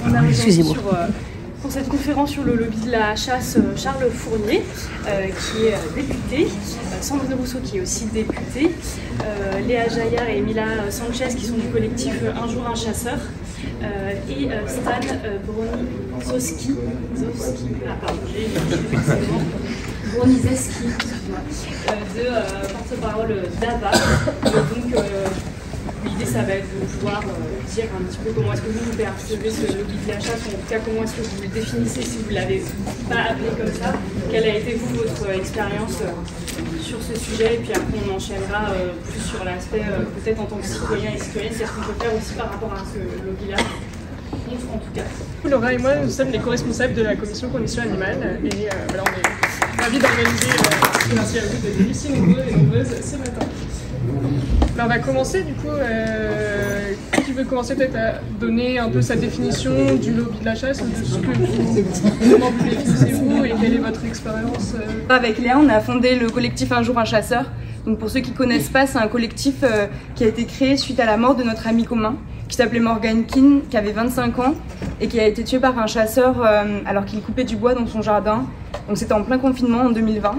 on a reçu pour cette conférence sur le lobby de la chasse Charles Fournier, qui est député, Sandrine Rousseau qui est aussi députée, Léa Jaillard et Mila Sanchez qui sont du collectif Un jour un chasseur, et Stan Bronizeski, de porte-parole d'ABBA. Donc l'idée, ça va être de pouvoir dire un petit peu comment est-ce que vous percevez ce lobby de la chasse, en tout cas comment est-ce que vous le définissez si vous ne l'avez pas appelé comme ça. Quelle a été vous, votre expérience sur ce sujet, et puis après on enchaînera plus sur l'aspect peut-être en tant que citoyen et citoyenne, c'est ce qu'on peut faire aussi par rapport à ce lobby-là. En tout cas. Laura et moi, nous sommes les co-responsables de la commission conditions animales, et voilà, on est ravis d'organiser merci à vous d'être ici nombreux et nombreuses ce matin. Alors on va commencer du coup, qui veut commencer peut-être à donner un peu sa définition du lobby de la chasse, de ce que comment vous définissez-vous et quelle est votre expérience Avec Léa, on a fondé le collectif Un jour un chasseur. Donc pour ceux qui ne connaissent pas, c'est un collectif qui a été créé suite à la mort de notre ami commun, qui s'appelait Morgan Keane, qui avait 25 ans et qui a été tué par un chasseur alors qu'il coupait du bois dans son jardin. Donc c'était en plein confinement en 2020.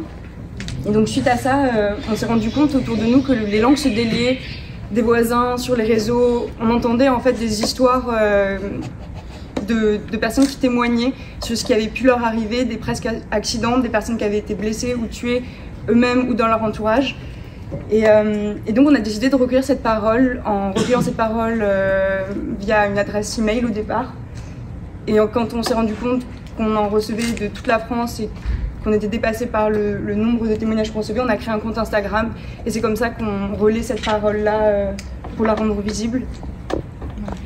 Et donc suite à ça, on s'est rendu compte autour de nous que les langues se déliaient, des voisins sur les réseaux. On entendait en fait des histoires de personnes qui témoignaient sur ce qui avait pu leur arriver, des presque accidents, des personnes qui avaient été blessées ou tuées eux-mêmes ou dans leur entourage. Et donc on a décidé de recueillir cette parole en recueillant cette parole via une adresse email au départ. Et quand on s'est rendu compte qu'on en recevait de toute la France et qu'on était dépassé par le nombre de témoignages qu'on recevait, on a créé un compte Instagram et c'est comme ça qu'on relaie cette parole-là pour la rendre visible.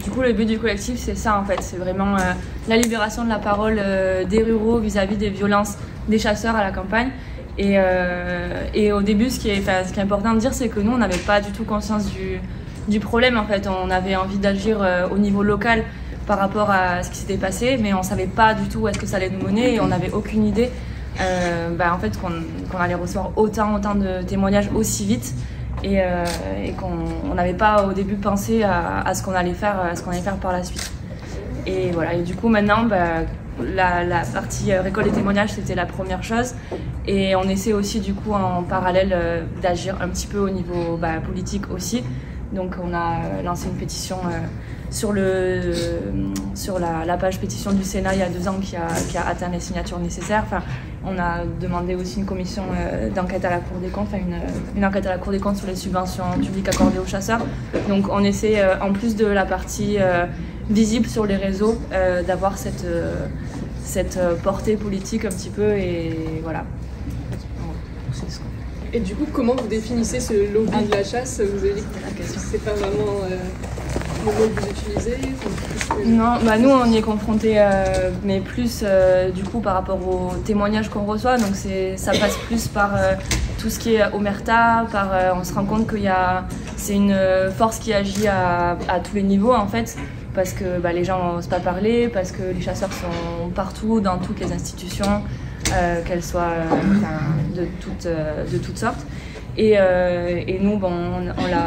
Du coup, le but du collectif, c'est ça en fait, c'est vraiment la libération de la parole des ruraux vis-à-vis des violences des chasseurs à la campagne. Et au début, ce qui est important de dire, c'est que nous, on n'avait pas du tout conscience du problème en fait. On avait envie d'agir au niveau local par rapport à ce qui s'était passé, mais on ne savait pas du tout où est-ce que ça allait nous mener et on n'avait aucune idée en fait, qu'on allait recevoir autant de témoignages aussi vite et qu'on n'avait pas au début pensé à ce qu'on allait faire, par la suite. Et voilà, et du coup maintenant, la partie récolte des témoignages, c'était la première chose. Et on essaie aussi du coup en parallèle d'agir un petit peu au niveau politique aussi. Donc on a lancé une pétition sur la page pétition du Sénat il y a 2 ans qui a atteint les signatures nécessaires. Enfin, on a demandé aussi une commission d'enquête à la Cour des comptes, une enquête à la Cour des comptes sur les subventions publiques accordées aux chasseurs. Donc on essaie, en plus de la partie visible sur les réseaux, d'avoir cette portée politique un petit peu, et voilà. Et du coup, comment vous définissez ce lobby de la chasse? Vous avez dit que c'est pas vraiment le mot que vous utilisez? Non, nous on y est confrontés, mais plus du coup par rapport aux témoignages qu'on reçoit. Donc ça passe plus par tout ce qui est omerta, on se rend compte que c'est une force qui agit à tous les niveaux en fait. Parce que les gens n'osent pas parler, parce que les chasseurs sont partout, dans toutes les institutions, qu'elles soient de toutes sortes. Et nous,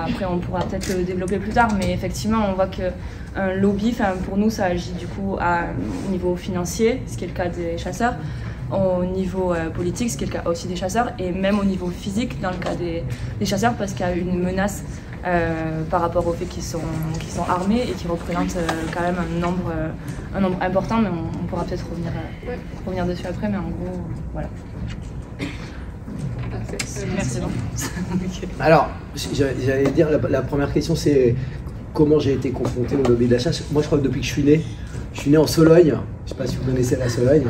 après on pourra peut-être le développer plus tard, mais effectivement on voit qu'un lobby, pour nous ça agit du coup au niveau financier, ce qui est le cas des chasseurs, au niveau politique, ce qui est le cas aussi des chasseurs, et même au niveau physique dans le cas des chasseurs, parce qu'il y a une menace par rapport au fait qu'ils sont armés et qui représentent quand même un nombre important, mais on pourra peut-être revenir dessus après, mais en gros, voilà. Merci. Alors, j'allais dire, la première question, c'est comment j'ai été confronté au lobby de la chasse. Moi, je crois que depuis que je suis né en Sologne, je ne sais pas si vous connaissez la Sologne,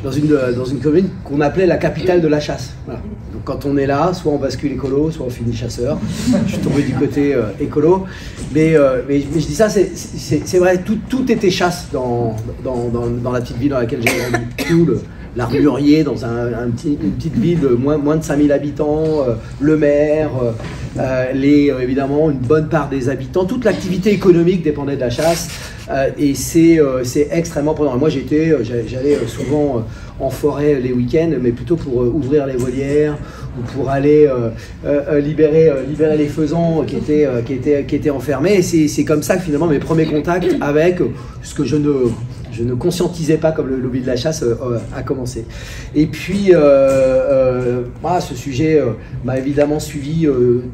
dans une commune qu'on appelait la capitale de la chasse. Voilà. Donc quand on est là, soit on bascule écolo, soit on finit chasseur. Je suis tombé du côté écolo. Mais je dis ça, c'est vrai, tout était chasse dans la petite ville dans laquelle j'ai grandi. Tout l'armurier dans une petite ville de moins de 5000 habitants, le maire, évidemment une bonne part des habitants, toute l'activité économique dépendait de la chasse, et c'est extrêmement prenant. Moi j'allais souvent en forêt les week-ends, mais plutôt pour ouvrir les volières pour aller libérer les faisans qui étaient enfermés. Et c'est comme ça que finalement mes premiers contacts avec ce que je ne conscientisais pas comme le lobby de la chasse a commencé. Et puis, ce sujet m'a évidemment suivi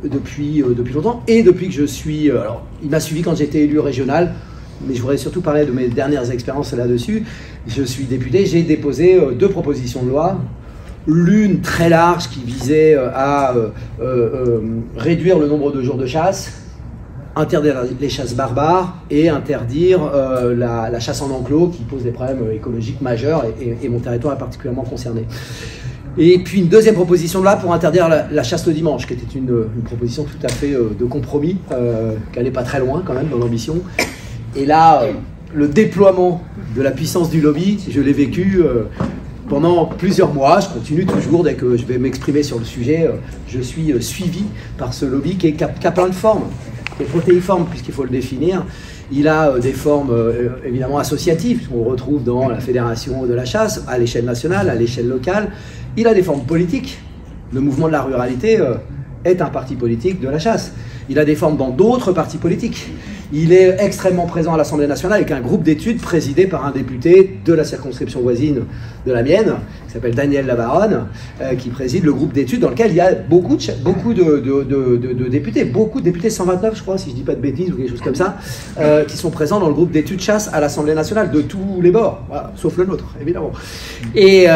depuis longtemps, et depuis que je suis... alors, il m'a suivi quand j'étais élu régional, mais je voudrais surtout parler de mes dernières expériences là-dessus. Je suis député, j'ai déposé 2 propositions de loi. L'une très large qui visait à réduire le nombre de jours de chasse, interdire les chasses barbares et interdire la chasse en enclos qui pose des problèmes écologiques majeurs, et mon territoire est particulièrement concerné. Et puis une deuxième proposition de loi pour interdire la chasse le dimanche, qui était une proposition tout à fait de compromis, qui n'allait pas très loin quand même dans l'ambition. Et là, le déploiement de la puissance du lobby, je l'ai vécu pendant plusieurs mois. Je continue toujours, dès que je vais m'exprimer sur le sujet, je suis suivi par ce lobby qui a plein de formes, qui est protéiforme puisqu'il faut le définir. Il a des formes évidemment associatives, qu'on retrouve dans la Fédération de la chasse, à l'échelle nationale, à l'échelle locale. Il a des formes politiques. Le mouvement de la ruralité est un parti politique de la chasse. Il a des formes dans d'autres partis politiques. Il est extrêmement présent à l'Assemblée nationale avec un groupe d'études présidé par un député de la circonscription voisine de la mienne, qui s'appelle Daniel Lavaronne, qui préside le groupe d'études dans lequel il y a beaucoup de députés, 129 je crois, si je ne dis pas de bêtises ou quelque chose comme ça, qui sont présents dans le groupe d'études chasse à l'Assemblée nationale, de tous les bords, voilà, sauf le nôtre, évidemment. Et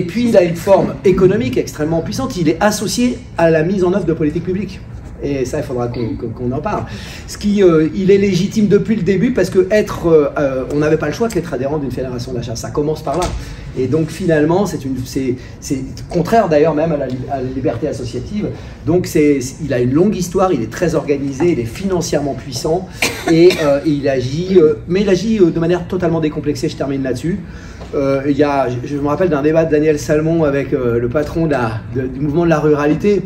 puis il a une forme économique extrêmement puissante, il est associé à la mise en œuvre de politiques publiques. Et ça, il faudra qu'on en parle. Il est légitime depuis le début parce que on n'avait pas le choix qu'être adhérent d'une fédération de la chasse. Ça commence par là. Et donc finalement, c'est contraire d'ailleurs même à la liberté associative. Donc il a une longue histoire, il est très organisé, il est financièrement puissant et il agit, mais il agit de manière totalement décomplexée. Je termine là-dessus. Je me rappelle d'un débat de Daniel Salmon avec le patron du mouvement de la ruralité.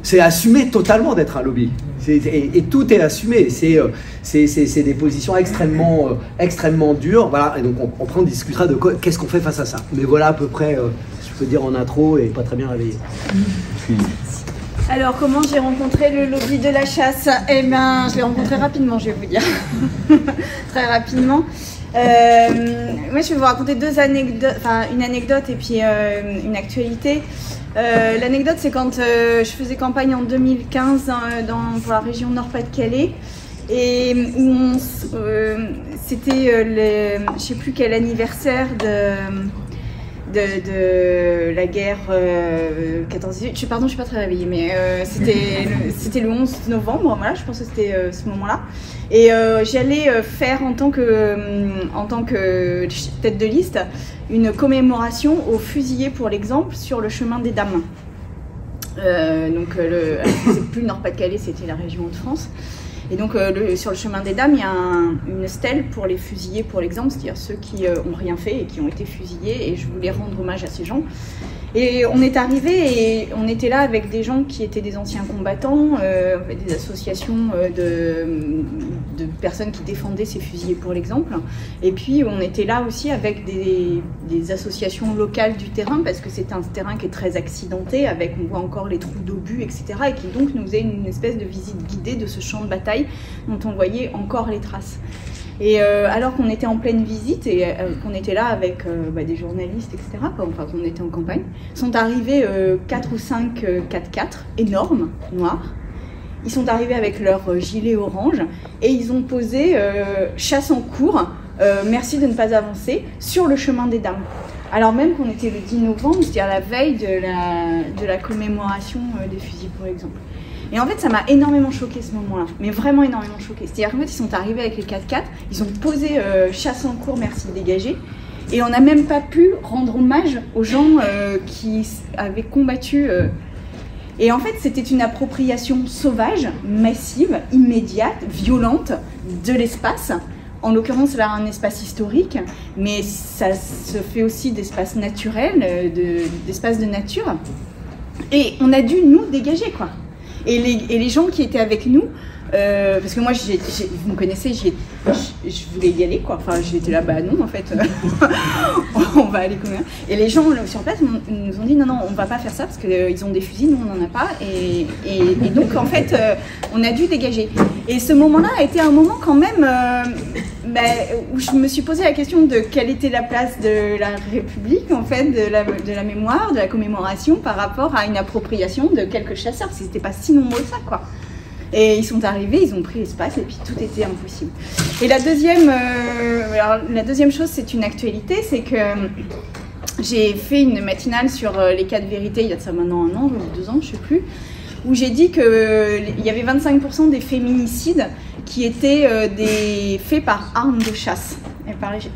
C'est assumé totalement d'être un lobby. Et tout est assumé. C'est des positions extrêmement dures. Voilà. Et donc on discutera de qu'est-ce qu'on fait face à ça. Mais voilà à peu près, je peux dire en intro et pas très bien réveillé. Alors comment j'ai rencontré le lobby de la chasse? Eh bien, je l'ai rencontré rapidement, je vais vous dire. Très rapidement. Moi, je vais vous raconter une anecdote et puis une actualité. L'anecdote, c'est quand je faisais campagne en 2015 pour la région Nord-Pas-de-Calais, et où c'était je ne sais plus quel anniversaire de la guerre 14-18. Pardon, je ne suis pas très réveillée, mais c'était le 11 novembre, voilà, je pense que c'était ce moment-là. Et j'allais faire en tant que tête de liste une commémoration aux fusillés pour l'exemple sur le chemin des Dames. C'est plus le Nord-Pas-de-Calais, c'était la région Hauts-de-France. Et donc sur le chemin des Dames, il y a une stèle pour les fusillés pour l'exemple, c'est-à-dire ceux qui n'ont rien fait et qui ont été fusillés, et je voulais rendre hommage à ces gens. Et on est arrivé et on était là avec des gens qui étaient des anciens combattants, des associations de personnes qui défendaient ces fusillés pour l'exemple. Et puis on était là aussi avec des associations locales du terrain, parce que c'est un terrain qui est très accidenté, on voit encore les trous d'obus, etc. Et qui donc nous faisait une espèce de visite guidée de ce champ de bataille dont on voyait encore les traces. Et alors qu'on était en pleine visite et qu'on était là avec des journalistes, etc., enfin qu'on était en campagne, sont arrivés 4 ou 5 4x4 énormes, noirs. Ils sont arrivés avec leur gilet orange et ils ont posé chasse en cours, merci de ne pas avancer, sur le chemin des Dames. Alors même qu'on était le 10 novembre, c'est-à-dire la veille de la commémoration des fusils pour exemple. Et en fait, ça m'a énormément choqué ce moment-là, mais vraiment énormément choqué. C'est-à-dire qu'en fait, ils sont arrivés avec les 4x4, ils ont posé chasse en cours, merci de dégager, et on n'a même pas pu rendre hommage aux gens qui avaient combattu. Et en fait, c'était une appropriation sauvage, massive, immédiate, violente de l'espace. En l'occurrence, là, un espace historique, mais ça se fait aussi d'espace naturel, d'espace de nature. Et on a dû nous dégager, quoi. Et les gens qui étaient avec nous parce que moi, vous me connaissez, je voulais y aller, quoi. Enfin, j'étais là, bah non, en fait, on va aller combien. Et les gens sur place nous ont dit, non, on va pas faire ça parce qu'ils ont des fusils, nous, on n'en a pas. Et donc, en fait, on a dû dégager. Et ce moment-là a été un moment quand même où je me suis posé la question de quelle était la place de la République, en fait, de la mémoire, de la commémoration par rapport à une appropriation de quelques chasseurs, parce qu'ils n'étaient pas si nombreux que ça, quoi. Et ils sont arrivés, ils ont pris l'espace et puis tout était impossible. Et la deuxième chose, c'est une actualité, c'est que j'ai fait une matinale sur les cas de vérité il y a de ça maintenant 1 an ou 2 ans, je ne sais plus, où j'ai dit qu'il y avait 25% des féminicides qui étaient des faits par armes de chasse.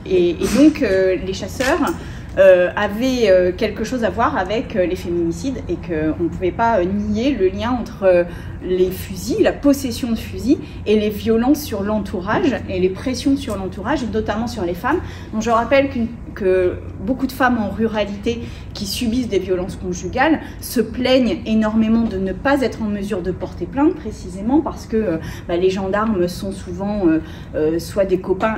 Et donc les chasseurs avaient quelque chose à voir avec les féminicides et qu'on ne pouvait pas nier le lien entre les fusils, la possession de fusils et les violences sur l'entourage et les pressions sur l'entourage et notamment sur les femmes. Donc je rappelle que beaucoup de femmes en ruralité qui subissent des violences conjugales se plaignent énormément de ne pas être en mesure de porter plainte précisément parce que les gendarmes sont souvent soit des copains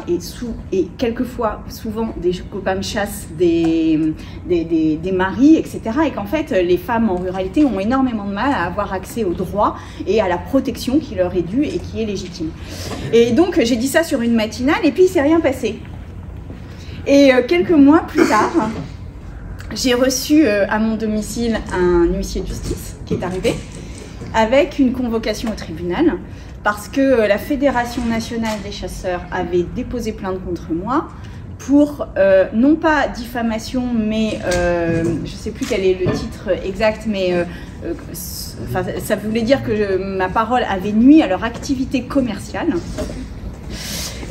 et quelquefois souvent des copains de chasse des maris, etc. Et qu'en fait les femmes en ruralité ont énormément de mal à avoir accès aux droits et à la protection qui leur est due et qui est légitime. Et donc j'ai dit ça sur une matinale et puis il ne s'est rien passé. Et quelques mois plus tard, j'ai reçu à mon domicile un huissier de justice qui est arrivé avec une convocation au tribunal parce que la Fédération nationale des chasseurs avait déposé plainte contre moi pour non pas diffamation, mais je ne sais plus quel est le titre exact, mais ça voulait dire que ma parole avait nui à leur activité commerciale.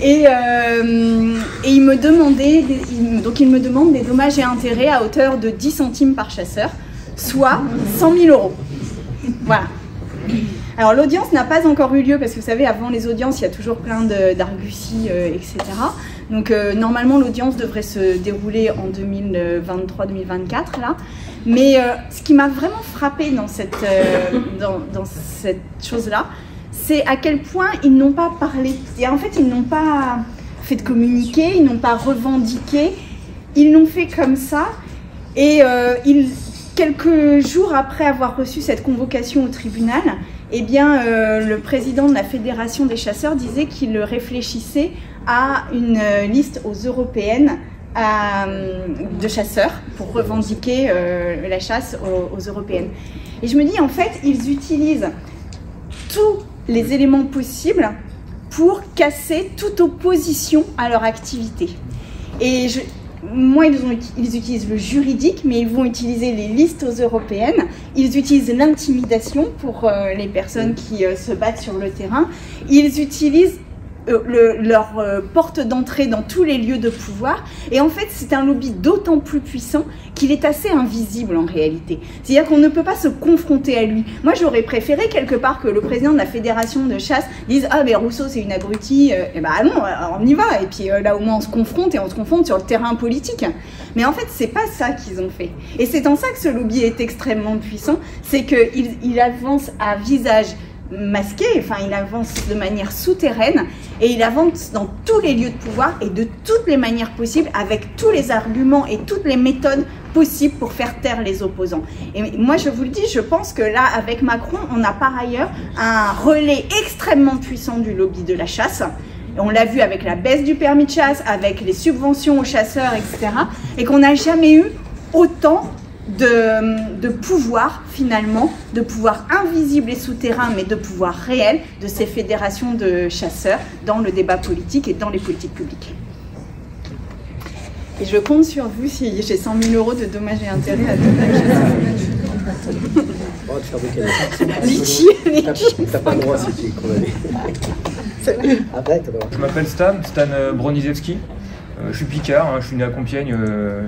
Et il me demande des dommages et intérêts à hauteur de 10 centimes par chasseur, soit 100 000 €. Voilà. Alors l'audience n'a pas encore eu lieu parce que vous savez, avant les audiences, il y a toujours plein d'argusties, etc. Donc normalement, l'audience devrait se dérouler en 2023-2024 là. Mais ce qui m'a vraiment frappée dans cette chose-là, c'est à quel point ils n'ont pas parlé. Et en fait, ils n'ont pas fait de communiqué, ils n'ont pas revendiqué, ils l'ont fait comme ça. Et quelques jours après avoir reçu cette convocation au tribunal, eh bien, le président de la Fédération des chasseurs disait qu'il réfléchissait à une liste aux européennes de chasseurs pour revendiquer la chasse aux européennes. Et je me dis, en fait, ils utilisent tous les éléments possibles pour casser toute opposition à leur activité. Et moi, ils utilisent le juridique, mais ils vont utiliser les listes aux européennes. Ils utilisent l'intimidation pour les personnes qui se battent sur le terrain. Ils utilisent leur porte d'entrée dans tous les lieux de pouvoir. Et en fait, c'est un lobby d'autant plus puissant qu'il est assez invisible en réalité. C'est-à-dire qu'on ne peut pas se confronter à lui. Moi, j'aurais préféré quelque part que le président de la fédération de chasse dise « Ah, mais Rousseau, c'est une abrutie. » Et ben non, on y va. Et puis là, au moins, on se confronte et on se confronte sur le terrain politique. Mais en fait, c'est pas ça qu'ils ont fait. Et c'est en ça que ce lobby est extrêmement puissant. C'est qu'il avance à visage masqué, enfin il avance de manière souterraine et il avance dans tous les lieux de pouvoir et de toutes les manières possibles avec tous les arguments et toutes les méthodes possibles pour faire taire les opposants. Et moi je vous le dis, je pense que là avec Macron on a par ailleurs un relais extrêmement puissant du lobby de la chasse. On l'a vu avec la baisse du permis de chasse, avec les subventions aux chasseurs, etc. Et qu'on n'a jamais eu autant de pouvoir finalement, de pouvoir invisible et souterrain, mais de pouvoir réel de ces fédérations de chasseurs dans le débat politique et dans les politiques publiques. Et je compte sur vous si j'ai 100 000 € de dommages et intérêts à donner On va te faire des cadeaux. Litchi. T'as pas le droit si tu es condamné. Après, t'as pas le droit. Je m'appelle Stan Broniszewski. Je suis picard, hein, je suis né à Compiègne,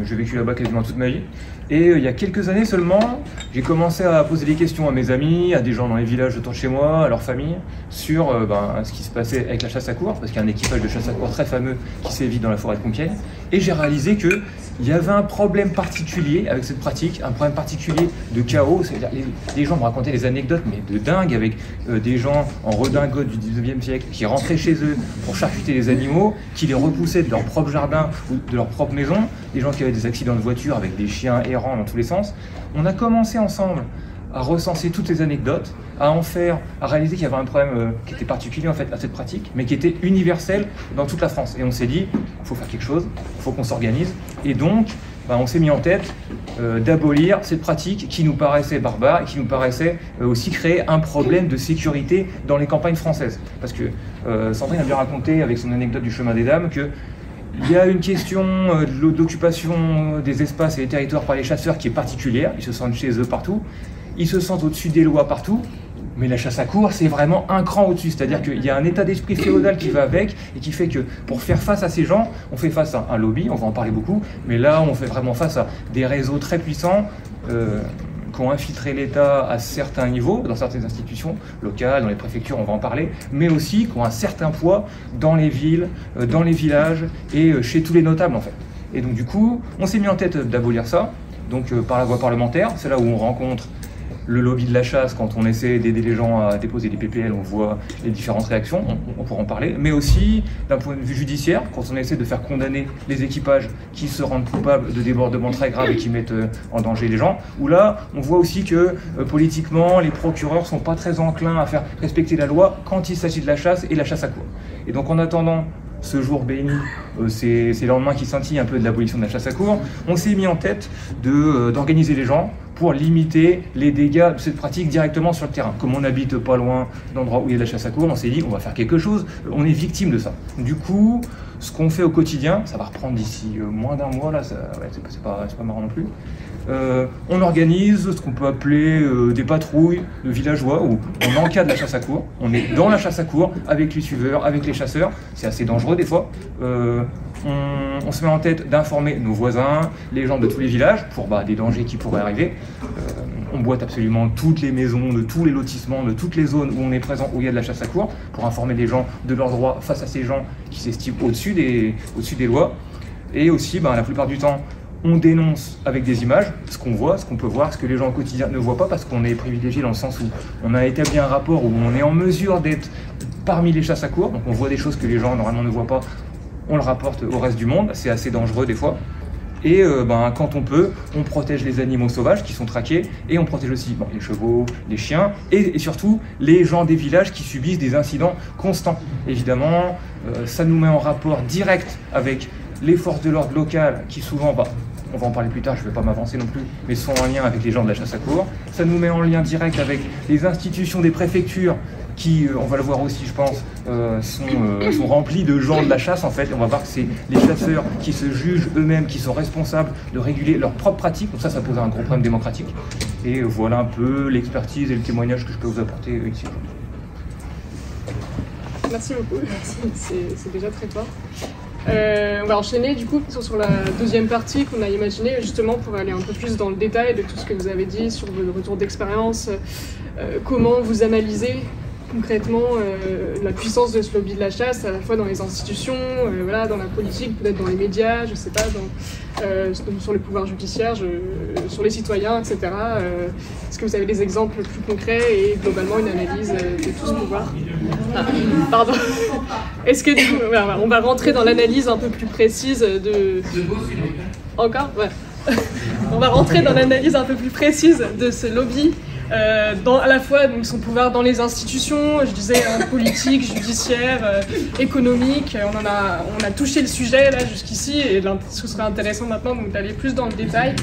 j'ai vécu là-bas quasiment toute ma vie. Et il y a quelques années seulement, j'ai commencé à poser des questions à mes amis, à des gens dans les villages autour de chez moi, à leur famille, sur ce qui se passait avec la chasse à courre, parce qu'il y a un équipage de chasse à courre très fameux qui sévit dans la forêt de Compiègne. Et j'ai réalisé qu'il y avait un problème particulier avec cette pratique, un problème particulier de chaos. C'est-à-dire les gens me racontaient des anecdotes, mais de dingue, avec des gens en redingote du 19e siècle qui rentraient chez eux pour charcuter les animaux, qui les repoussaient de leur propre jardin ou de leur propre maison, des gens qui avaient des accidents de voiture avec des chiens errants dans tous les sens. On a commencé ensemble à recenser toutes ces anecdotes, à réaliser qu'il y avait un problème qui était particulier en fait à cette pratique, mais qui était universel dans toute la France. Et on s'est dit, il faut faire quelque chose, il faut qu'on s'organise. Et donc, on s'est mis en tête d'abolir cette pratique qui nous paraissait barbare et qui nous paraissait aussi créer un problème de sécurité dans les campagnes françaises. Parce que Sandrine a bien raconté avec son anecdote du chemin des dames que il y a une question de l'occupation des espaces et des territoires par les chasseurs qui est particulière. Ils se sentent chez eux partout, ils se sentent au-dessus des lois partout, mais la chasse à courre, c'est vraiment un cran au-dessus. C'est-à-dire qu'il y a un état d'esprit féodal qui va avec et qui fait que pour faire face à ces gens, on fait face à un lobby, on va en parler beaucoup, mais là on fait vraiment face à des réseaux très puissants qui ont infiltré l'État à certains niveaux, dans certaines institutions locales, dans les préfectures, on va en parler, mais aussi qui ont un certain poids dans les villes, dans les villages et chez tous les notables en fait. Et donc du coup, on s'est mis en tête d'abolir ça, donc par la voie parlementaire, c'est là où on rencontre le lobby de la chasse, quand on essaie d'aider les gens à déposer des PPL, on voit les différentes réactions, on pourra en parler, mais aussi d'un point de vue judiciaire, quand on essaie de faire condamner les équipages qui se rendent coupables de débordements très graves et qui mettent en danger les gens, où là, on voit aussi que politiquement, les procureurs sont pas très enclins à faire respecter la loi quand il s'agit de la chasse et la chasse à courre. Et donc en attendant ce jour béni, ces lendemains qui scintillent un peu de l'abolition de la chasse à courre, on s'est mis en tête d'organiser les gens pour limiter les dégâts de cette pratique directement sur le terrain. Comme on n'habite pas loin d'endroits où il y a de la chasse à courre, on s'est dit on va faire quelque chose, on est victime de ça. Du coup, ce qu'on fait au quotidien, ça va reprendre d'ici moins d'un mois, là, c'est pas marrant non plus. On organise ce qu'on peut appeler des patrouilles de villageois où on encadre la chasse à courre, on est dans la chasse à courre avec les suiveurs, avec les chasseurs, c'est assez dangereux des fois. On se met en tête d'informer nos voisins, les gens de tous les villages pour des dangers qui pourraient arriver. On boite absolument toutes les maisons, de tous les lotissements, de toutes les zones où on est présent, où il y a de la chasse à courre, pour informer les gens de leurs droits face à ces gens qui s'estiment au-dessus des lois. Et aussi, la plupart du temps, on dénonce avec des images ce qu'on voit, ce qu'on peut voir, ce que les gens au quotidien ne voient pas, parce qu'on est privilégié dans le sens où on a établi un rapport où on est en mesure d'être parmi les chasses à courre, donc on voit des choses que les gens normalement ne voient pas, on le rapporte au reste du monde, c'est assez dangereux des fois. Et quand on peut, on protège les animaux sauvages qui sont traqués, et on protège aussi les chevaux, les chiens, et surtout les gens des villages qui subissent des incidents constants. Évidemment, ça nous met en rapport direct avec les forces de l'ordre locales qui souvent, on va en parler plus tard, je ne vais pas m'avancer non plus, mais sont en lien avec les gens de la chasse à courre. Ça nous met en lien direct avec les institutions des préfectures qui, on va le voir aussi, je pense, sont remplis de gens de la chasse, en fait. On va voir que c'est les chasseurs qui se jugent eux-mêmes, qui sont responsables de réguler leurs propres pratiques. Donc ça pose un gros problème démocratique. Et voilà un peu l'expertise et le témoignage que je peux vous apporter ici aujourd'hui. Merci beaucoup. C'est déjà très fort. On va enchaîner du coup sur la deuxième partie qu'on a imaginée justement pour aller un peu plus dans le détail de tout ce que vous avez dit sur le retour d'expérience, comment vous analysez concrètement la puissance de ce lobby de la chasse, à la fois dans les institutions, dans la politique, peut-être dans les médias, je sais pas, sur le pouvoir judiciaire, sur les citoyens, etc. Est-ce que vous avez des exemples plus concrets et globalement une analyse de tout ce pouvoir? Pardon. Est-ce que du coup, on va rentrer dans l'analyse un peu plus précise de... Encore? Ouais. On va rentrer dans l'analyse un peu plus précise de ce lobby. À la fois donc, son pouvoir dans les institutions, je disais politique, judiciaire, économique, on a touché le sujet là jusqu'ici et ce serait intéressant maintenant d'aller plus dans le détail.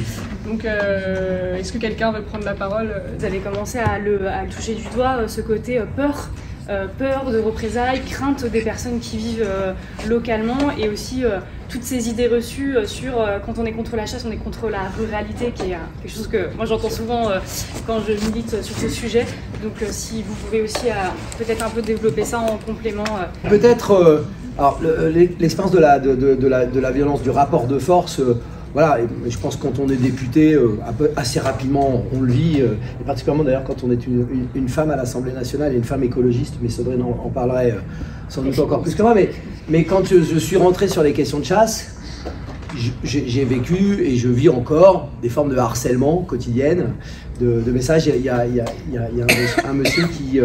Donc est-ce que quelqu'un veut prendre la parole? Vous avez commencé à le toucher du doigt, ce côté peur de représailles, crainte des personnes qui vivent localement et aussi toutes ces idées reçues sur quand on est contre la chasse, on est contre la ruralité, qui est quelque chose que moi j'entends souvent quand je milite sur ce sujet. Donc si vous pouvez aussi peut-être un peu développer ça en complément. Peut-être Alors, l'expérience de la violence, du rapport de force, voilà, et je pense que quand on est député, assez rapidement, on le vit, et particulièrement d'ailleurs quand on est une femme à l'Assemblée nationale et une femme écologiste, mais Sandrine en parlerait sans doute encore plus que moi, mais quand je suis rentré sur les questions de chasse, j'ai vécu et je vis encore des formes de harcèlement quotidiennes, de messages. Il y a un monsieur qui,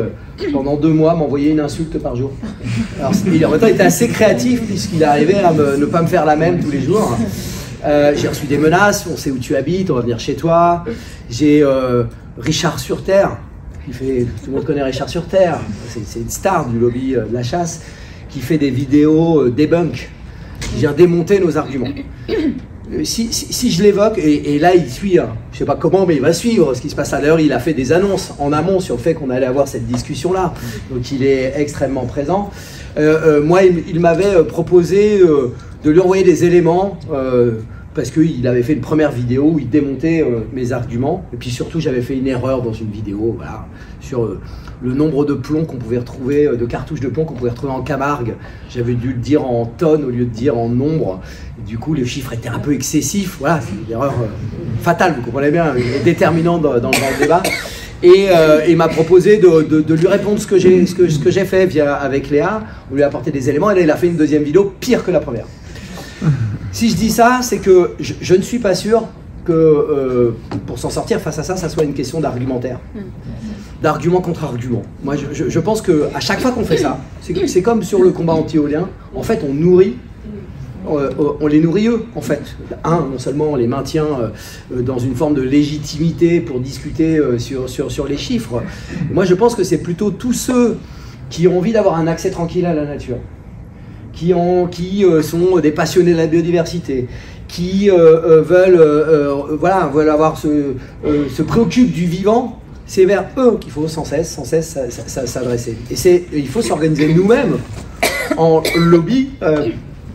pendant 2 mois, m'envoyait une insulte par jour. Alors, en même temps, il était assez créatif puisqu'il arrivait à ne pas me faire la même tous les jours. J'ai reçu des menaces, on sait où tu habites, on va venir chez toi. J'ai Richard Surterre, tout le monde connaît Richard Surterre, c'est une star du lobby de la chasse, qui fait des vidéos debunk, qui vient démonter nos arguments. Si je l'évoque, et là il suit, je sais pas comment, mais il va suivre ce qui se passe à l'heure. Il a fait des annonces en amont sur le fait qu'on allait avoir cette discussion-là, donc il est extrêmement présent. Moi, il m'avait proposé de lui envoyer des éléments, parce qu'il avait fait une première vidéo où il démontait mes arguments, et puis surtout j'avais fait une erreur dans une vidéo, voilà, sur le nombre de plombs qu'on pouvait retrouver, de cartouches de plomb qu'on pouvait retrouver en Camargue. J'avais dû le dire en tonnes au lieu de dire en nombre. Et du coup, les chiffres étaient un peu excessifs. Voilà, c'est une erreur fatale, vous comprenez bien, déterminante dans le débat. Et il m'a proposé de lui répondre ce que j'ai fait avec Léa. On lui a apporté des éléments et là, il a fait une deuxième vidéo pire que la première. Si je dis ça, c'est que je ne suis pas sûr que pour s'en sortir face à ça, ça soit une question d'argumentaire. D'argument contre argument. Moi, je pense qu'à chaque fois qu'on fait ça, c'est comme sur le combat anti-éolien, en fait, on les nourrit eux, en fait. Non seulement on les maintient dans une forme de légitimité pour discuter sur les chiffres. Moi, je pense que c'est plutôt tous ceux qui ont envie d'avoir un accès tranquille à la nature, qui sont des passionnés de la biodiversité, qui veulent avoir se préoccupent du vivant. C'est vers eux qu'il faut sans cesse s'adresser. Et il faut s'organiser nous-mêmes en lobby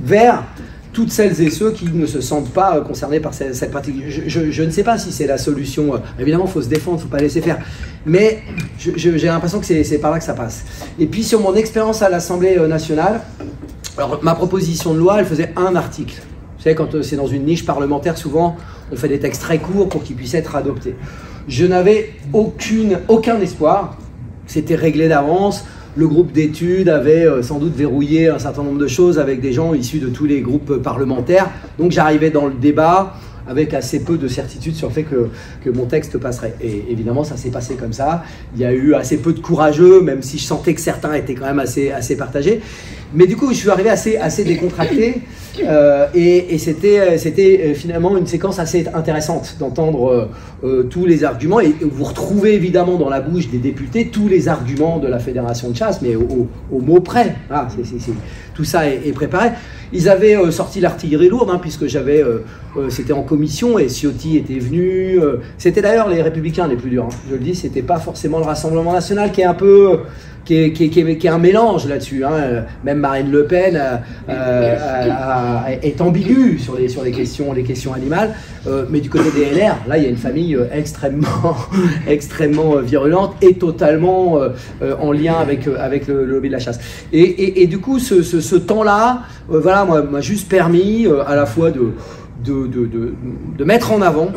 vers toutes celles et ceux qui ne se sentent pas concernés par cette pratique. Je ne sais pas si c'est la solution. Évidemment, il faut se défendre, il ne faut pas laisser faire. Mais j'ai l'impression que c'est par là que ça passe. Et puis sur mon expérience à l'Assemblée nationale, alors ma proposition de loi, elle faisait un article. Vous savez, quand c'est dans une niche parlementaire, souvent, on fait des textes très courts pour qu'ils puissent être adoptés. Je n'avais aucun espoir. C'était réglé d'avance. Le groupe d'études avait sans doute verrouillé un certain nombre de choses avec des gens issus de tous les groupes parlementaires. Donc j'arrivais dans le débat avec assez peu de certitude sur le fait que mon texte passerait. Et évidemment, ça s'est passé comme ça. Il y a eu assez peu de courageux, même si je sentais que certains étaient quand même assez partagés. Mais du coup, je suis arrivé assez décontracté. Et c'était finalement une séquence assez intéressante d'entendre tous les arguments. Et vous retrouvez évidemment dans la bouche des députés tous les arguments de la Fédération de chasse, mais au mot près. Ah, tout ça est préparé. Ils avaient sorti l'artillerie lourde, puisque c'était en commission et Ciotti était venu. C'était d'ailleurs les Républicains les plus durs. Je le dis, c'était pas forcément le Rassemblement National qui est un peu... qui est un mélange là-dessus. Même Marine Le Pen est ambiguë sur les questions animales. Mais du côté des LR, là, il y a une famille extrêmement virulente et totalement en lien avec le lobby de la chasse. Et du coup, ce temps-là, voilà, m'a juste permis à la fois de mettre en avant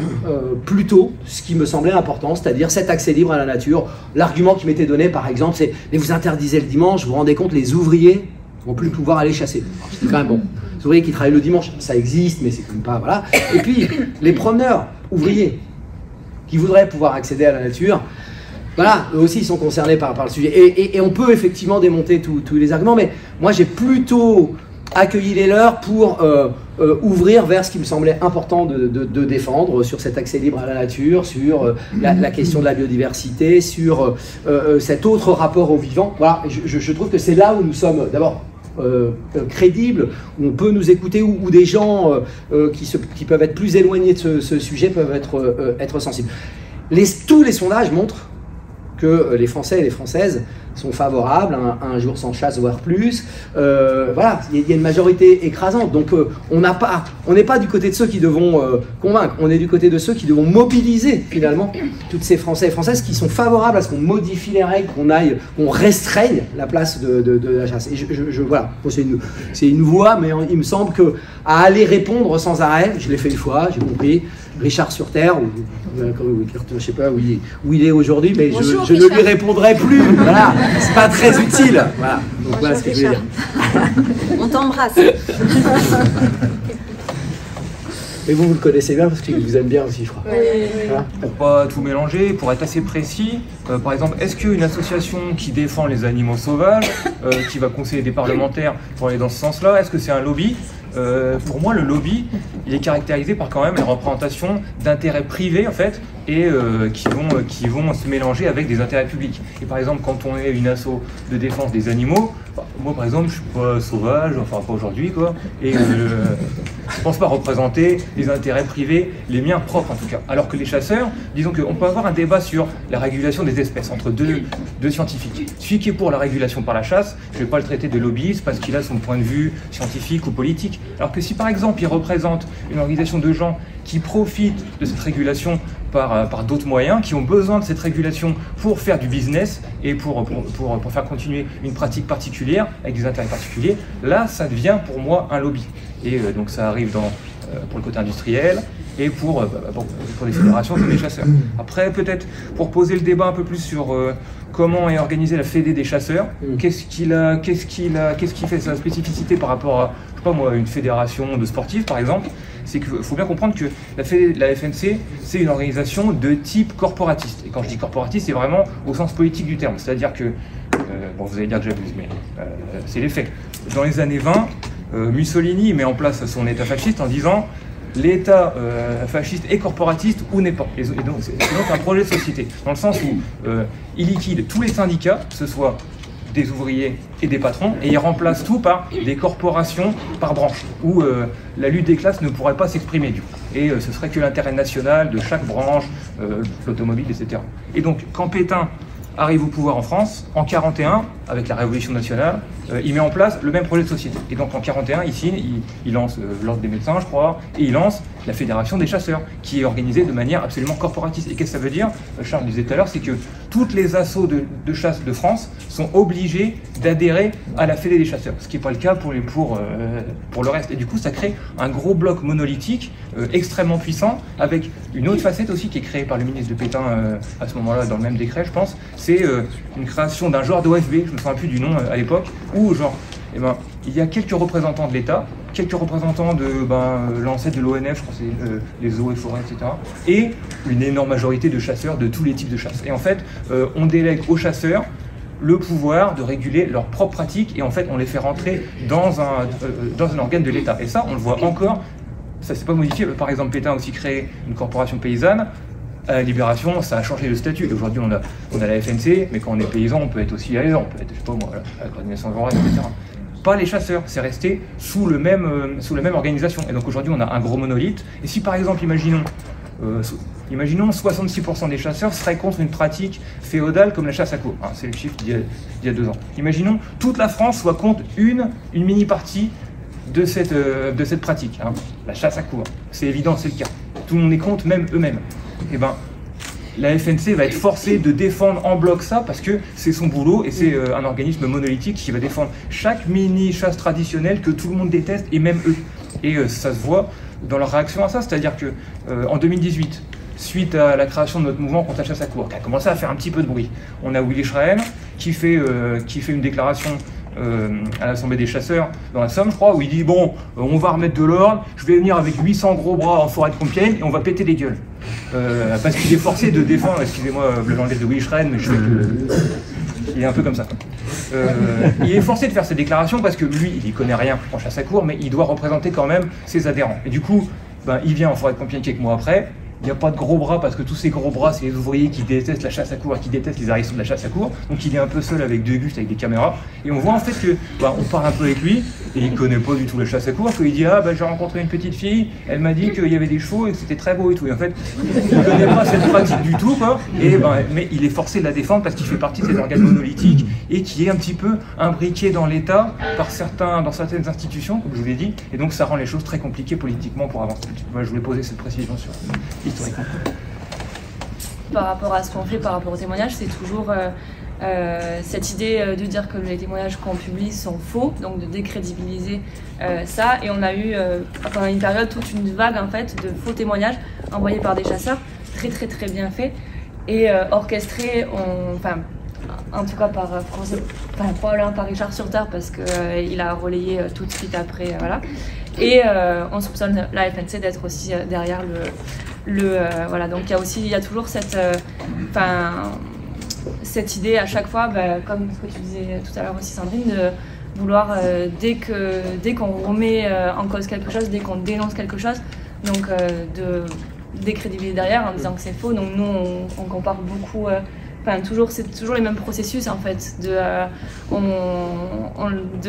plutôt ce qui me semblait important, c'est-à-dire cet accès libre à la nature. L'argument qui m'était donné, par exemple, c'est « mais vous interdisez le dimanche, vous vous rendez compte, les ouvriers vont plus pouvoir aller chasser ». C'est quand même bon. Les ouvriers qui travaillent le dimanche, ça existe, mais c'est quand même pas... Voilà. Et puis, les promeneurs ouvriers qui voudraient pouvoir accéder à la nature, voilà, eux aussi ils sont concernés par le sujet. Et on peut effectivement démonter tous les arguments, mais moi j'ai plutôt accueilli les leurs pour ouvrir vers ce qui me semblait important de défendre sur cet accès libre à la nature, sur la question de la biodiversité, sur cet autre rapport au vivant. Voilà, je trouve que c'est là où nous sommes d'abord crédibles, où on peut nous écouter, où des gens qui peuvent être plus éloignés de ce sujet peuvent être sensibles. Tous les sondages montrent que les Français et les Françaises sont favorables à un jour sans chasse, voire plus. Voilà, il y a une majorité écrasante. Donc on n'est pas du côté de ceux qui devront convaincre, on est du côté de ceux qui devront mobiliser finalement toutes ces Français et Françaises qui sont favorables à ce qu'on modifie les règles, qu'on restreigne la place de la chasse. Et voilà, c'est une voie, mais il me semble que à aller répondre sans arrêt, je l'ai fait une fois, j'ai compris, Richard sur Terre, je ne sais pas où il est aujourd'hui, mais Bonjour, je ne lui répondrai plus. Voilà, c'est pas très utile. Voilà, donc voilà ce que je veux dire. On t'embrasse. Et vous le connaissez bien parce qu'il vous aime bien aussi, je crois. Voilà. Pour pas tout mélanger, pour être assez précis, par exemple, est-ce qu'une association qui défend les animaux sauvages, qui va conseiller des parlementaires pour aller dans ce sens-là, est-ce que c'est un lobby? Pour moi, le lobby, il est caractérisé par quand même la représentation d'intérêts privés, en fait, et qui vont se mélanger avec des intérêts publics. Et par exemple, quand on est une asso de défense des animaux, moi par exemple, je suis pas sauvage, enfin pas aujourd'hui, quoi, et je pense pas représenter les intérêts privés, les miens propres en tout cas. Alors que les chasseurs, disons qu'on peut avoir un débat sur la régulation des espèces entre deux scientifiques. Celui qui est pour la régulation par la chasse, je vais pas le traiter de lobbyiste parce qu'il a son point de vue scientifique ou politique. Alors que si par exemple il représente une organisation de gens qui profitent de cette régulation par d'autres moyens, qui ont besoin de cette régulation pour faire du business et pour faire continuer une pratique particulière avec des intérêts particuliers, là ça devient pour moi un lobby. Et donc ça arrive pour le côté industriel et pour les fédérations comme les chasseurs. Après peut-être pour poser le débat un peu plus sur comment est organisée la Fédé des chasseurs, qu'est-ce qui fait sa spécificité par rapport à, je sais pas moi, une fédération de sportifs par exemple, c'est qu'il faut bien comprendre que la FNC, c'est une organisation de type corporatiste. Et quand je dis corporatiste, c'est vraiment au sens politique du terme. C'est-à-dire que, bon vous allez dire que j'abuse, mais c'est les faits. Dans les années 20, Mussolini met en place son État fasciste en disant l'État fasciste est corporatiste ou n'est pas. Et donc, c'est donc un projet de société, dans le sens où il liquide tous les syndicats, que ce soit des ouvriers et des patrons, et il remplace tout par des corporations par branche, où la lutte des classes ne pourrait pas s'exprimer du coup. Et ce serait que l'intérêt national de chaque branche, l'automobile, etc. Et donc, quand Pétain arrive au pouvoir en France, en 1941, avec la Révolution nationale, il met en place le même projet de société. Et donc en 1941, ici, il lance l'Ordre des médecins, je crois, et il lance la Fédération des chasseurs, qui est organisée de manière absolument corporatiste. Et qu'est-ce que ça veut dire? Charles disait tout à l'heure, c'est que toutes les assos de chasse de France sont obligées d'adhérer à la Fédé des chasseurs, ce qui n'est pas le cas pour le reste. Et du coup, ça crée un gros bloc monolithique, extrêmement puissant, avec une autre facette aussi qui est créée par le ministre de Pétain à ce moment-là, dans le même décret, je pense, c'est une création d'un genre d'OFB, je ne me souviens plus du nom à l'époque, où genre, il y a quelques représentants de l'État, quelques représentants de l'ancêtre de l'ONF, je crois que c'est les eaux et forêts, etc. Et une énorme majorité de chasseurs de tous les types de chasse. Et en fait, on délègue aux chasseurs le pouvoir de réguler leurs propres pratiques et en fait, on les fait rentrer dans un organe de l'État. Et ça, on le voit encore, ça s'est pas modifié. Par exemple, Pétain a aussi créé une corporation paysanne. À la Libération, ça a changé de statut. Aujourd'hui, on a la FNC, mais quand on est paysan, on peut être aussi ailleurs, on peut être, je sais pas moi, à la coordination rurale, etc. Pas les chasseurs, c'est resté sous la même organisation. Et donc aujourd'hui, on a un gros monolithe. Et si par exemple, imaginons 66% des chasseurs seraient contre une pratique féodale comme la chasse à courre. Hein, c'est le chiffre d'il y a 2 ans. Imaginons toute la France soit contre une mini-partie de cette pratique, hein, la chasse à courre. C'est évident, c'est le cas. Tout le monde est contre, même eux-mêmes. Eh ben, la FNC va être forcée de défendre en bloc ça parce que c'est son boulot et c'est un organisme monolithique qui va défendre chaque mini-chasse traditionnelle que tout le monde déteste et même eux. Et ça se voit dans leur réaction à ça, c'est-à-dire que en 2018, suite à la création de notre mouvement contre la chasse à courre, qui a commencé à faire un petit peu de bruit, on a Willy Schrein qui fait une déclaration à l'Assemblée des chasseurs dans la Somme, je crois, où il dit bon, on va remettre de l'ordre, je vais venir avec 800 gros bras en forêt de Compiègne et on va péter les gueules. Parce qu'il est forcé de défendre, excusez-moi le langage de Willy Schrein, mais je sais qu'il est un peu comme ça. Il est forcé de faire ces déclarations parce que lui, il n'y connaît rien en chasse à courre, mais il doit représenter quand même ses adhérents. Et du coup, il vient en forêt de Compiègne quelques mois après. Il n'y a pas de gros bras parce que tous ces gros bras, c'est les ouvriers qui détestent la chasse à courre et qui détestent les hérissons de la chasse à courre. Donc il est un peu seul avec 2 gustes, avec des caméras. Et on voit en fait que on parle un peu avec lui et il connaît pas du tout la chasse à courre. Il dit j'ai rencontré une petite fille, elle m'a dit qu'il y avait des chevaux et que c'était très beau et tout. Et en fait, il ne connaît pas cette pratique du tout, quoi. Et mais il est forcé de la défendre parce qu'il fait partie de ces organes monolithiques et qui est un petit peu imbriqué dans l'État dans certaines institutions, comme je vous l'ai dit, et donc ça rend les choses très compliquées politiquement pour avancer. Moi, je voulais poser cette précision sur historiquement. Par rapport à ce qu'on fait, par rapport aux témoignages, c'est toujours cette idée de dire que les témoignages qu'on publie sont faux, donc de décrédibiliser ça. Et on a eu pendant une période toute une vague en fait de faux témoignages envoyés par des chasseurs, très bien faits et orchestrés, en tout cas par probablement par Richard Surter parce qu'il a relayé tout de suite après, voilà. Et on soupçonne la FNC d'être aussi derrière voilà. Donc il y a toujours cette idée à chaque fois, comme ce que tu disais tout à l'heure aussi Sandrine, de vouloir dès qu'on remet en cause quelque chose, dès qu'on dénonce quelque chose, donc de décrédibiliser derrière en disant que c'est faux. Donc nous on compare beaucoup, c'est toujours les mêmes processus en fait, de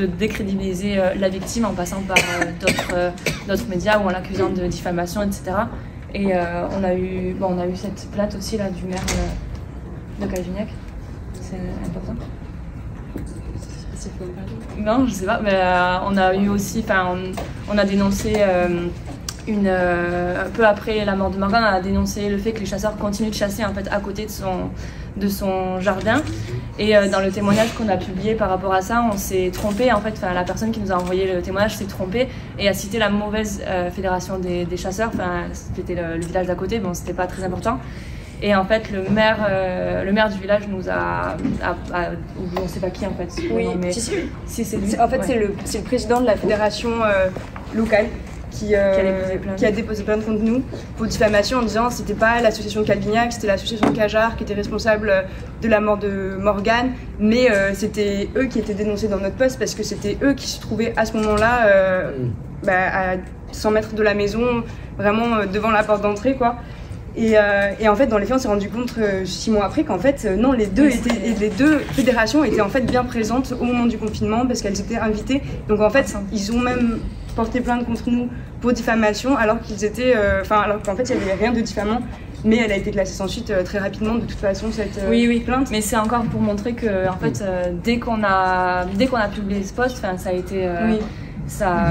décrédibiliser la victime en passant par d'autres médias ou en l'accusant de diffamation, etc. Et on a eu cette plainte aussi là du maire de Calvignac. C'est important. Non, je sais pas, mais on a eu aussi, on a dénoncé un peu après la mort de Morgane, on a dénoncé le fait que les chasseurs continuent de chasser en fait à côté de son jardin. Et dans le témoignage qu'on a publié par rapport à ça, on s'est trompé en fait. La personne qui nous a envoyé le témoignage s'est trompée et a cité la mauvaise fédération des chasseurs. C'était le village d'à côté, bon, c'était pas très important. Et en fait, le maire du village nous ou on sait pas qui en fait. Oui, mais si c'est lui. En fait, ouais. c'est le président de la fédération locale qui a déposé plainte contre nous pour diffamation en disant que c'était pas l'association de Calvignac, c'était l'association de Cajar qui était responsable de la mort de Morgane, mais c'était eux qui étaient dénoncés dans notre poste parce que c'était eux qui se trouvaient à ce moment-là à 100 mètres de la maison, vraiment devant la porte d'entrée, quoi. Et en fait, dans les faits, on s'est rendu compte 6 mois après qu'en fait, non, les deux fédérations étaient en fait bien présentes au moment du confinement parce qu'elles étaient invitées. Donc en fait, ils ont même porté plainte contre nous pour diffamation alors qu'ils étaient, alors qu'en fait, il n'y avait rien de diffamant. Mais elle a été classée sans suite très rapidement, de toute façon, cette plainte. Mais c'est encore pour montrer que, en fait, dès qu'on a publié ce post, ça a été.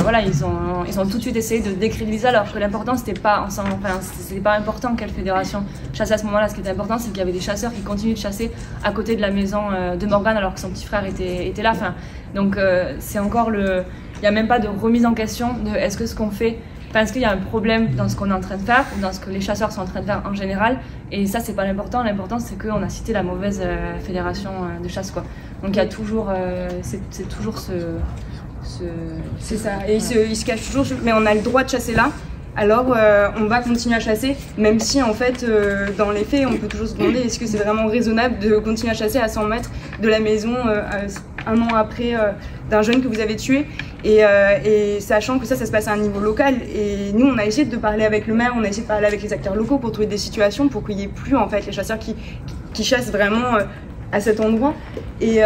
Voilà, ils ont tout de suite essayé de décrédibiliser alors que l'important c'était pas important quelle fédération chassait à ce moment-là. Ce qui était important, c'est qu'il y avait des chasseurs qui continuent de chasser à côté de la maison de Morgane alors que son petit frère était là. Donc c'est encore il n'y a même pas de remise en question de est-ce que ce qu'on fait, est-ce qu'il y a un problème dans ce qu'on est en train de faire ou dans ce que les chasseurs sont en train de faire en général. Et ça, c'est pas l'important. L'important, c'est qu'on a cité la mauvaise fédération de chasse, quoi. Donc il y a toujours, c'est toujours c'est ça, et il se cache toujours, mais on a le droit de chasser là, alors on va continuer à chasser, même si en fait, dans les faits, on peut toujours se demander est-ce que c'est vraiment raisonnable de continuer à chasser à 100 mètres de la maison, un an après d'un jeune que vous avez tué, et sachant que ça se passe à un niveau local, et nous on a essayé de parler avec le maire, on a essayé de parler avec les acteurs locaux pour trouver des situations pour qu'il n'y ait plus en fait les chasseurs qui chassent vraiment à cet endroit, et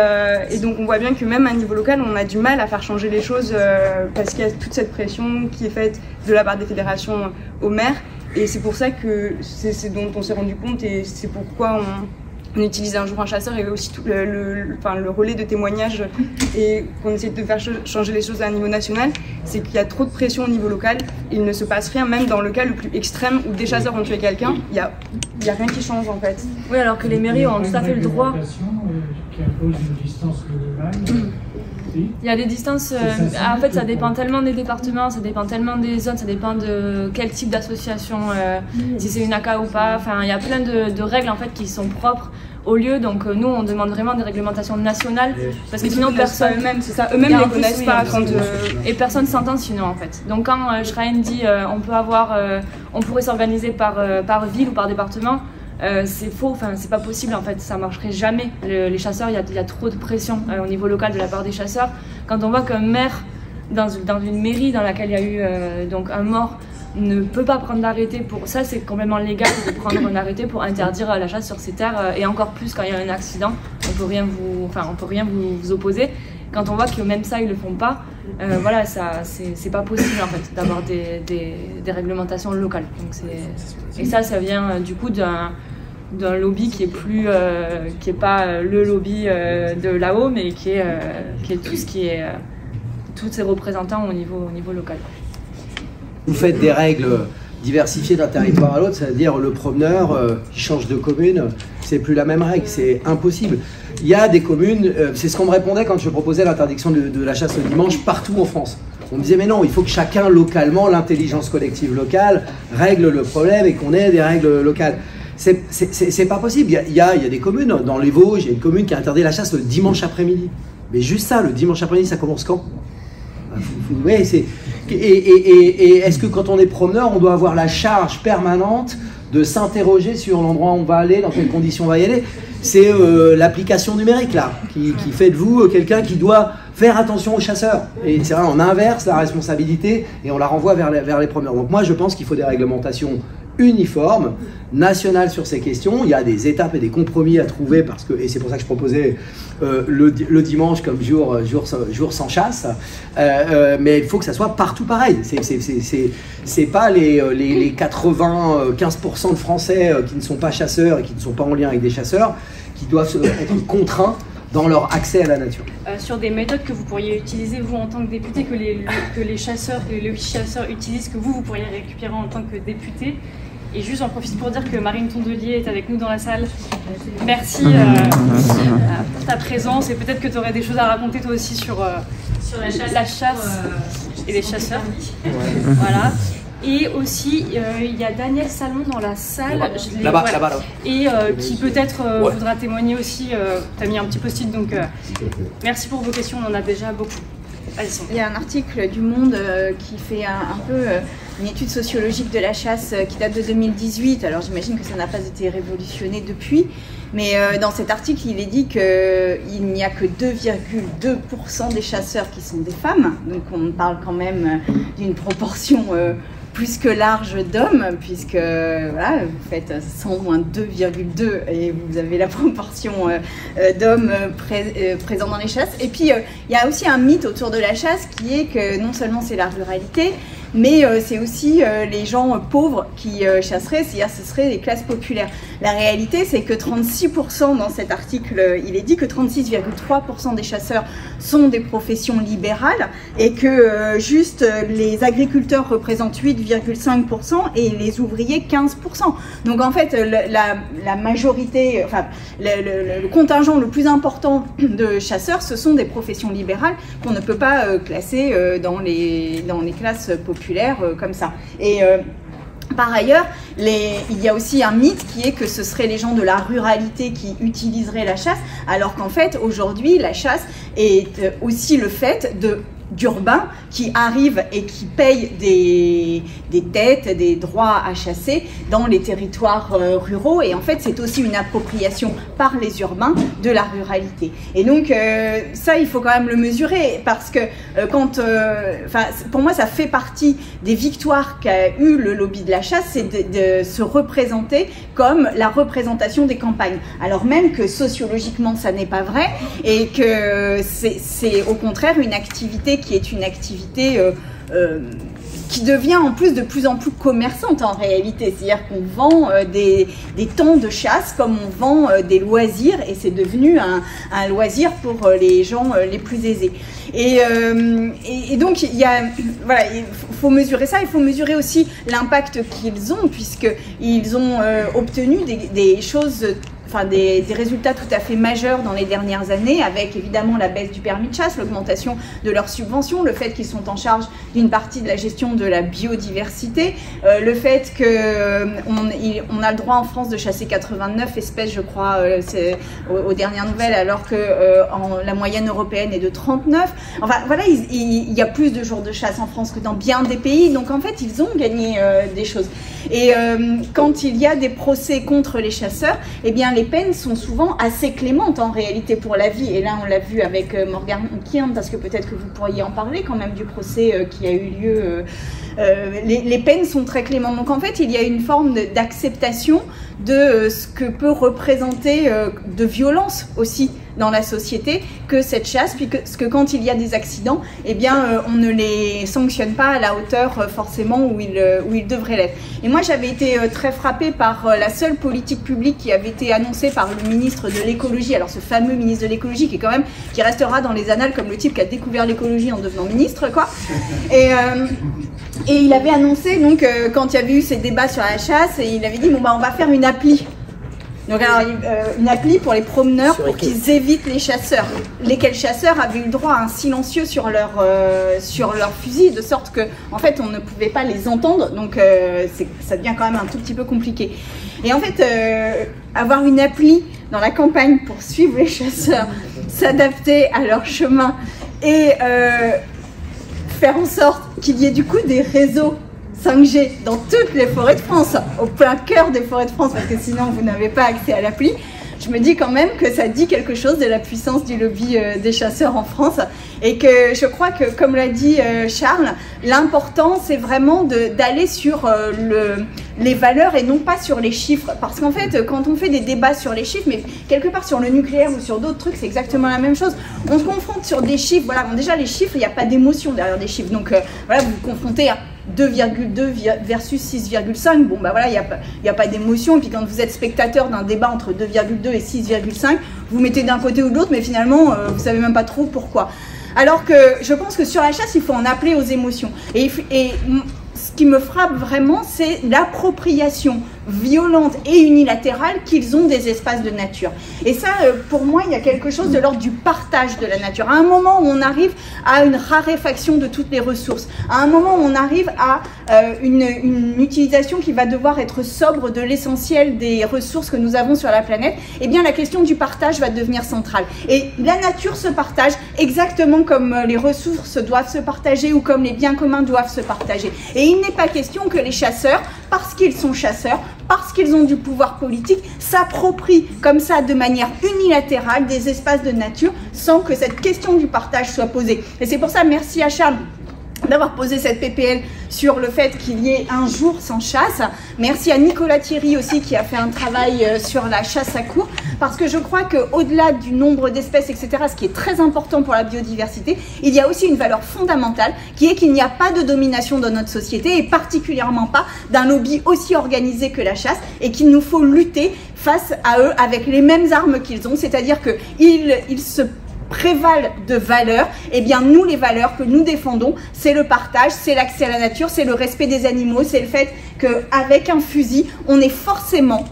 donc on voit bien que même à un niveau local on a du mal à faire changer les choses parce qu'il y a toute cette pression qui est faite de la part des fédérations au maire, et c'est pour ça que c'est dont on s'est rendu compte, et c'est pourquoi on utilise un jour un chasseur et aussi tout le relais de témoignages, et qu'on essaie de faire changer les choses à un niveau national. C'est qu'il y a trop de pression au niveau local, il ne se passe rien, même dans le cas le plus extrême où des chasseurs ont tué quelqu'un, il y a rien qui change en fait. Oui, alors que les mairies ont tout à fait le droit. Qui impose une distance minimale. Il y a des distances, en fait ça dépend tellement des départements, ça dépend tellement des zones, ça dépend de quel type d'association, si c'est une ACA ou pas, il y a plein de règles en fait qui sont propres au lieu, donc nous on demande vraiment des réglementations nationales parce que sinon personne, eux-mêmes, c'est ça, eux-mêmes ne connaissent pas et personne s'entend sinon en fait. Donc quand Schrein dit on pourrait s'organiser par ville ou par département, c'est faux, c'est pas possible en fait, ça marcherait jamais. Les chasseurs, il y a trop de pression au niveau local de la part des chasseurs. Quand on voit qu'un maire dans une mairie dans laquelle il y a eu donc un mort ne peut pas prendre d'arrêté pour ça, c'est complètement légal de prendre un arrêté pour interdire la chasse sur ces terres, et encore plus quand il y a un accident, on peut rien vous opposer. Quand on voit que même ça ils le font pas, voilà, ça c'est pas possible en fait d'avoir des réglementations locales. Donc et ça vient du coup d'un lobby qui est plus, qui est pas le lobby de là-haut, mais qui est tout ce qui est tous ces représentants au niveau local. Vous faites des règles diversifiées d'un territoire à l'autre, c'est-à-dire le promeneur qui change de commune, c'est plus la même règle, c'est impossible. Il y a des communes, c'est ce qu'on me répondait quand je proposais l'interdiction de la chasse le dimanche partout en France. On me disait mais non, il faut que chacun localement, l'intelligence collective locale, règle le problème et qu'on ait des règles locales. C'est pas possible. Il y a des communes, dans les Vosges, il y a une commune qui a interdit la chasse le dimanche après-midi. Mais juste ça, le dimanche après-midi, ça commence quand? Ouais, et est-ce que quand on est promeneur, on doit avoir la charge permanente de s'interroger sur l'endroit où on va aller, dans quelles conditions on va y aller? C'est l'application numérique là, qui fait de vous quelqu'un qui doit faire attention aux chasseurs. Et c'est vrai, on inverse la responsabilité et on la renvoie vers les promeneurs. Donc moi je pense qu'il faut des réglementations uniformes, nationales sur ces questions. Il y a des étapes et des compromis à trouver et c'est pour ça que je proposais le dimanche comme jour sans chasse. Mais il faut que ça soit partout pareil. C'est pas les 95% de Français qui ne sont pas chasseurs et qui ne sont pas en lien avec des chasseurs qui doivent être contraints dans leur accès à la nature. Sur des méthodes que vous pourriez utiliser, vous, en tant que député, que les chasseurs, que les chasseurs utilisent, que vous pourriez récupérer en tant que député. Et juste, j'en profite pour dire que Marine Tondelier est avec nous dans la salle. Merci pour ta présence, et peut-être que tu aurais des choses à raconter toi aussi sur la chasse et les chasseurs. Voilà. Et aussi, il y a Daniel Salmon dans la salle. Là-bas. Et qui peut-être voudra témoigner aussi. Tu as mis un petit post-it, donc merci pour vos questions, on en a déjà beaucoup. Il y a un article du Monde qui fait un peu une étude sociologique de la chasse qui date de 2018. Alors j'imagine que ça n'a pas été révolutionné depuis. Mais dans cet article, il est dit qu'il n'y a que 2,2% des chasseurs qui sont des femmes. Donc on parle quand même d'une proportion plus que large d'hommes, puisque voilà, vous faites 100 moins 2,2 et vous avez la proportion d'hommes présents dans les chasses. Et puis il y a aussi un mythe autour de la chasse qui est que non seulement c'est la ruralité, mais c'est aussi les gens pauvres qui chasseraient, c'est-à-dire ce seraient les classes populaires. La réalité, c'est que 36% dans cet article, il est dit que 36,3% des chasseurs sont des professions libérales et que juste les agriculteurs représentent 8,5% et les ouvriers 15%. Donc en fait, la majorité, enfin le contingent le plus important de chasseurs, ce sont des professions libérales qu'on ne peut pas classer dans les classes populaires comme ça. Et par ailleurs, il y a aussi un mythe qui est que ce seraient les gens de la ruralité qui utiliseraient la chasse, alors qu'en fait, aujourd'hui, la chasse est aussi le fait d'urbains qui arrivent et qui payent des têtes, des droits à chasser dans les territoires ruraux. Et en fait, c'est aussi une appropriation par les urbains de la ruralité. Et donc, ça, il faut quand même le mesurer parce que pour moi, ça fait partie des victoires qu'a eu le lobby de la chasse, c'est de se représenter comme la représentation des campagnes. Alors même que sociologiquement, ça n'est pas vrai et que c'est au contraire une activité qui est une activité qui devient en plus de plus en plus commerçante en réalité. C'est-à-dire qu'on vend des temps de chasse comme on vend des loisirs et c'est devenu un loisir pour les gens les plus aisés. Et donc, il faut mesurer ça, il faut mesurer aussi l'impact qu'ils ont puisqu'ils ont obtenu des choses... Enfin, des résultats tout à fait majeurs dans les dernières années, avec évidemment la baisse du permis de chasse, l'augmentation de leurs subventions, le fait qu'ils sont en charge d'une partie de la gestion de la biodiversité, le fait qu'on a le droit en France de chasser 89 espèces, je crois, aux dernières nouvelles, alors que la moyenne européenne est de 39. Enfin, voilà, il y a plus de jours de chasse en France que dans bien des pays, donc en fait, ils ont gagné des choses. Et quand il y a des procès contre les chasseurs, eh bien, les peines sont souvent assez clémentes en réalité pour la vie. Et là, on l'a vu avec Morgan Kian, parce que peut-être que vous pourriez en parler quand même du procès qui a eu lieu. Les peines sont très clémentes. Donc en fait, il y a une forme d'acceptation de ce que peut représenter de violence aussi dans la société que cette chasse, puisque quand il y a des accidents, eh bien, on ne les sanctionne pas à la hauteur forcément où ils devraient l'être. Et moi, j'avais été très frappée par la seule politique publique qui avait été annoncée par le ministre de l'écologie, alors ce fameux ministre de l'écologie qui restera dans les annales comme le type qui a découvert l'écologie en devenant ministre, quoi. Et il avait annoncé, donc, quand il y avait eu ces débats sur la chasse, et il avait dit, bon, bah, on va faire une appli. Donc, alors, une appli pour les promeneurs pour qu'ils évitent les chasseurs. Lesquels chasseurs avaient eu le droit à un silencieux sur leur fusil, de sorte que, en fait, on ne pouvait pas les entendre. Donc, ça devient quand même un tout petit peu compliqué. Et en fait, avoir une appli dans la campagne pour suivre les chasseurs, s'adapter à leur chemin et faire en sorte qu'il y ait du coup des réseaux 5G dans toutes les forêts de France, au plein cœur des forêts de France, parce que sinon vous n'avez pas accès à l'appli. Je me dis quand même que ça dit quelque chose de la puissance du lobby des chasseurs en France, et que je crois que, comme l'a dit Charles, l'important c'est vraiment d'aller sur les valeurs et non pas sur les chiffres, parce qu'en fait quand on fait des débats sur les chiffres, mais quelque part sur le nucléaire ou sur d'autres trucs, c'est exactement la même chose. On se confronte sur des chiffres, voilà, bon, déjà les chiffres, il n'y a pas d'émotion derrière des chiffres, donc voilà, vous vous confrontez à 2,2 versus 6,5, bon bah voilà, il n'y a pas d'émotion. Et puis quand vous êtes spectateur d'un débat entre 2,2 et 6,5, vous mettez d'un côté ou de l'autre, mais finalement vous savez même pas trop pourquoi. Alors que je pense que sur la chasse, il faut en appeler aux émotions. Et ce qui me frappe vraiment, c'est l'appropriation violente et unilatérale qu'ils ont des espaces de nature. Et ça, pour moi, il y a quelque chose de l'ordre du partage de la nature. À un moment où on arrive à une raréfaction de toutes les ressources, à un moment où on arrive à une utilisation qui va devoir être sobre de l'essentiel des ressources que nous avons sur la planète, eh bien la question du partage va devenir centrale. Et la nature se partage exactement comme les ressources doivent se partager ou comme les biens communs doivent se partager. Et il n'est pas question que les chasseurs, parce qu'ils sont chasseurs, parce qu'ils ont du pouvoir politique, s'approprient comme ça de manière unilatérale des espaces de nature sans que cette question du partage soit posée. Et c'est pour ça, merci à Charles d'avoir posé cette PPL sur le fait qu'il y ait un jour sans chasse. Merci à Nicolas Thierry aussi qui a fait un travail sur la chasse à courre, parce que je crois qu'au-delà du nombre d'espèces, etc., ce qui est très important pour la biodiversité, il y a aussi une valeur fondamentale qui est qu'il n'y a pas de domination dans notre société, et particulièrement pas d'un lobby aussi organisé que la chasse, et qu'il nous faut lutter face à eux avec les mêmes armes qu'ils ont, c'est-à-dire qu'ils se prévalent de valeurs. Eh bien nous, les valeurs que nous défendons, c'est le partage, c'est l'accès à la nature, c'est le respect des animaux, c'est le fait qu'avec un fusil, on est forcément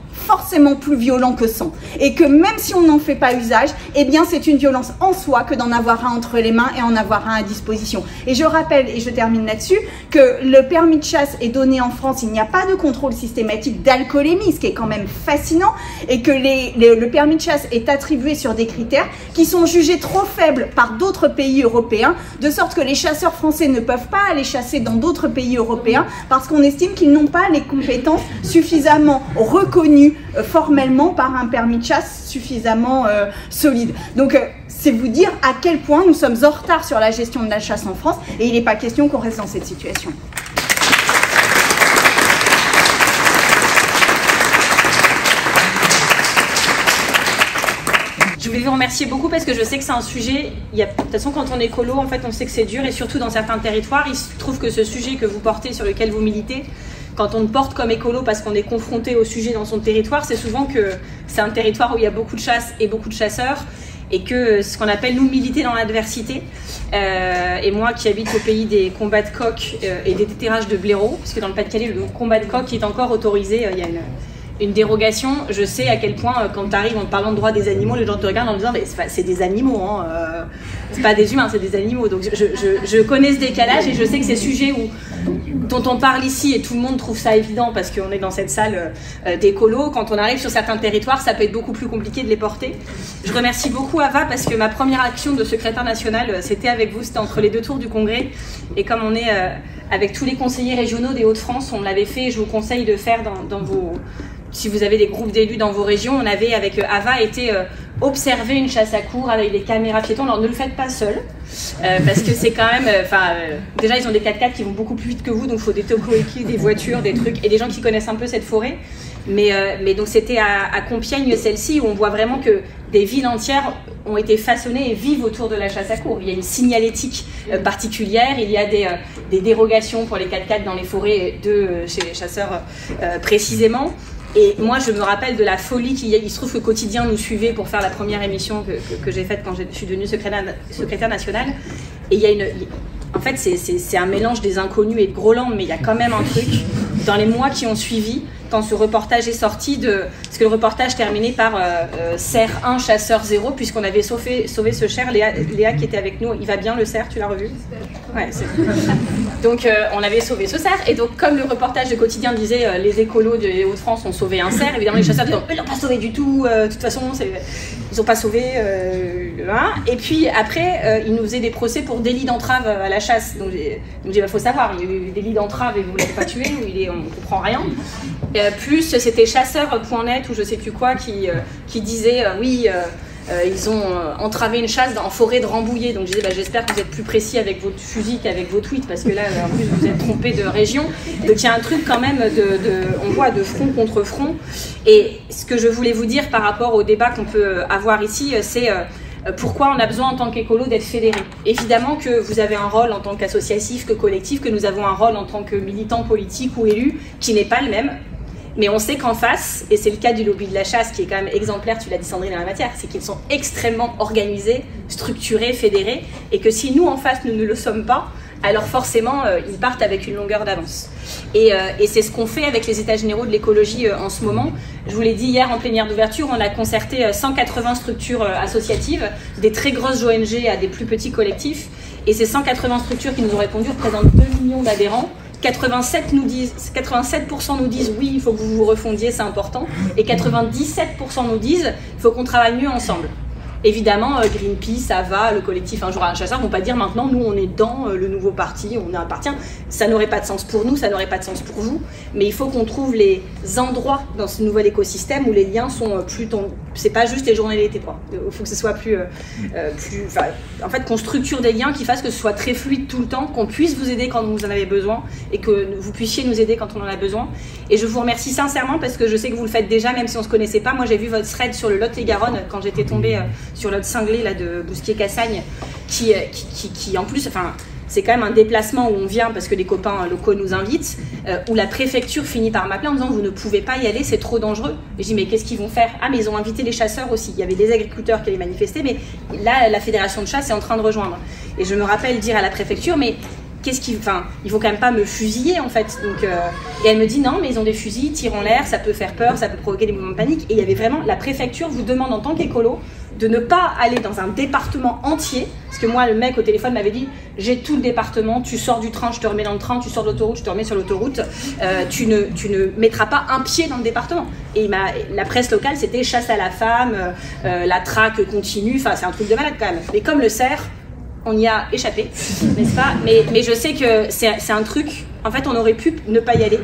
plus violent que sans, et que même si on n'en fait pas usage, eh bien c'est une violence en soi que d'en avoir un entre les mains et en avoir un à disposition. Et je rappelle, et je termine là-dessus, que le permis de chasse est donné en France, il n'y a pas de contrôle systématique d'alcoolémie, ce qui est quand même fascinant, et que le permis de chasse est attribué sur des critères qui sont jugés trop faibles par d'autres pays européens, de sorte que les chasseurs français ne peuvent pas aller chasser dans d'autres pays européens parce qu'on estime qu'ils n'ont pas les compétences suffisamment reconnues formellement par un permis de chasse suffisamment solide. Donc c'est vous dire à quel point nous sommes en retard sur la gestion de la chasse en France, et il n'est pas question qu'on reste dans cette situation. Je voulais vous remercier beaucoup parce que je sais que c'est un sujet, de toute façon quand on est écolo, en fait on sait que c'est dur, et surtout dans certains territoires, il se trouve que ce sujet que vous portez, sur lequel vous militez, quand on le porte comme écolo parce qu'on est confronté au sujet dans son territoire, c'est souvent que c'est un territoire où il y a beaucoup de chasse et beaucoup de chasseurs, et que ce qu'on appelle nous militer dans l'adversité. Et moi qui habite au pays des combats de coqs et des déterrages de blaireaux, parce que dans le Pas-de-Calais le combat de coqs est encore autorisé, il y a une dérogation, je sais à quel point quand tu arrives en parlant de droits des animaux, les gens te regardent en disant mais c'est des animaux, hein, c'est pas des humains, c'est des animaux. Donc je connais ce décalage, et je sais que ces sujets dont on parle ici, et tout le monde trouve ça évident parce qu'on est dans cette salle d'écolo, quand on arrive sur certains territoires, ça peut être beaucoup plus compliqué de les porter. Je remercie beaucoup Ava parce que ma première action de secrétaire national, c'était avec vous, c'était entre les deux tours du congrès, et comme on est avec tous les conseillers régionaux des Hauts-de-France, on l'avait fait, et je vous conseille de faire dans vos... Si vous avez des groupes d'élus dans vos régions, on avait avec Ava été observer une chasse à courre avec des caméras piétons. Alors ne le faites pas seul, parce que c'est quand même... déjà ils ont des 4x4 qui vont beaucoup plus vite que vous, donc il faut des toco-équipes, des voitures, des trucs, et des gens qui connaissent un peu cette forêt. Mais donc c'était à Compiègne, celle-ci, où on voit vraiment que des villes entières ont été façonnés et vivent autour de la chasse à courre. Il y a une signalétique particulière, il y a des dérogations pour les 4x4 dans les forêts chez les chasseurs précisément. Et moi, je me rappelle de la folie qu'il y a. Il se trouve que Quotidien nous suivait pour faire la première émission que j'ai faite quand je suis devenue secrétaire nationale. Et il y a en fait, c'est un mélange des inconnus et de Groland, mais il y a quand même un truc dans les mois qui ont suivi, quand ce reportage est sorti, parce que le reportage terminait par cerf 1, chasseur 0, puisqu'on avait sauvé ce cerf. Léa qui était avec nous, il va bien le cerf, tu l'as revu? Ouais, donc on avait sauvé ce cerf, et donc comme le reportage de Quotidien disait les écolos des Hauts-de-France ont sauvé un cerf, évidemment les chasseurs disaient ils l'ont pas sauvé du tout, de toute façon ils n'ont pas sauvé et puis après ils nous faisaient des procès pour délit d'entrave à la chasse. Donc il faut savoir, il y a eu délit d'entrave et vous ne l'avez pas tué, on ne comprend rien. Plus c'était chasseur.net ou je sais plus quoi qui disait ils ont entravé une chasse en forêt de Rambouillet. Donc je disais j'espère que vous êtes plus précis avec votre fusil qu'avec vos tweets, parce que là en plus vous êtes trompé de région. Donc il y a un truc quand même on voit de front contre front. Et ce que je voulais vous dire par rapport au débat qu'on peut avoir ici, c'est pourquoi on a besoin en tant qu'écolo d'être fédéré. Évidemment que vous avez un rôle en tant qu'associatif, que collectif, que nous avons un rôle en tant que militants politiques ou élus qui n'est pas le même. Mais on sait qu'en face, et c'est le cas du lobby de la chasse qui est quand même exemplaire, tu l'as dit Sandrine, dans la matière, c'est qu'ils sont extrêmement organisés, structurés, fédérés, et que si nous en face nous ne le sommes pas, alors forcément ils partent avec une longueur d'avance. Et c'est ce qu'on fait avec les états généraux de l'écologie en ce moment. Je vous l'ai dit hier en plénière d'ouverture, on a concerté 180 structures associatives, des très grosses ONG à des plus petits collectifs, et ces 180 structures qui nous ont répondu représentent 2 millions d'adhérents. 87% nous disent oui, il faut que vous vous refondiez, c'est important. Et 97% nous disent il faut qu'on travaille mieux ensemble. Évidemment, Greenpeace, AVA, le collectif Un jour à un chasseur ne vont pas dire maintenant, nous on est dans le nouveau parti, on appartient. Ça n'aurait pas de sens pour nous, ça n'aurait pas de sens pour vous. Mais il faut qu'on trouve les endroits dans ce nouvel écosystème où les liens sont plus c'est pas juste les journées d'été, quoi. Il faut que ce soit en fait, qu'on structure des liens qui fassent que ce soit très fluide tout le temps, qu'on puisse vous aider quand vous en avez besoin et que vous puissiez nous aider quand on en a besoin. Et je vous remercie sincèrement parce que je sais que vous le faites déjà, même si on se connaissait pas. Moi, j'ai vu votre thread sur le Lot-et-Garonne quand j'étais tombée sur l'autre cinglé là de Bousquier-Cassagne, qui en plus, enfin, c'est quand même un déplacement où on vient parce que les copains locaux nous invitent, où la préfecture finit par m'appeler en disant vous ne pouvez pas y aller, c'est trop dangereux. Et je dis mais qu'est-ce qu'ils vont faire? Ah mais ils ont invité les chasseurs aussi. Il y avait des agriculteurs qui allaient manifester, mais là la fédération de chasse est en train de rejoindre. Et je me rappelle dire à la préfecture mais ils vont quand même pas me fusiller en fait. Donc, et elle me dit non mais ils ont des fusils, ils tirent en l'air, ça peut faire peur, ça peut provoquer des mouvements de panique. Et il y avait vraiment, la préfecture vous demande en tant qu'écolo de ne pas aller dans un département entier, parce que moi le mec au téléphone m'avait dit j'ai tout le département, tu sors du train, je te remets dans le train, tu sors de l'autoroute, je te remets sur l'autoroute, tu ne mettras pas un pied dans le département. Et la presse locale c'était chasse à la femme, la traque continue, enfin c'est un truc de malade quand même. Mais comme le cerf, on y a échappé, n'est-ce pas? Mais je sais que c'est un truc, en fait on aurait pu ne pas y aller,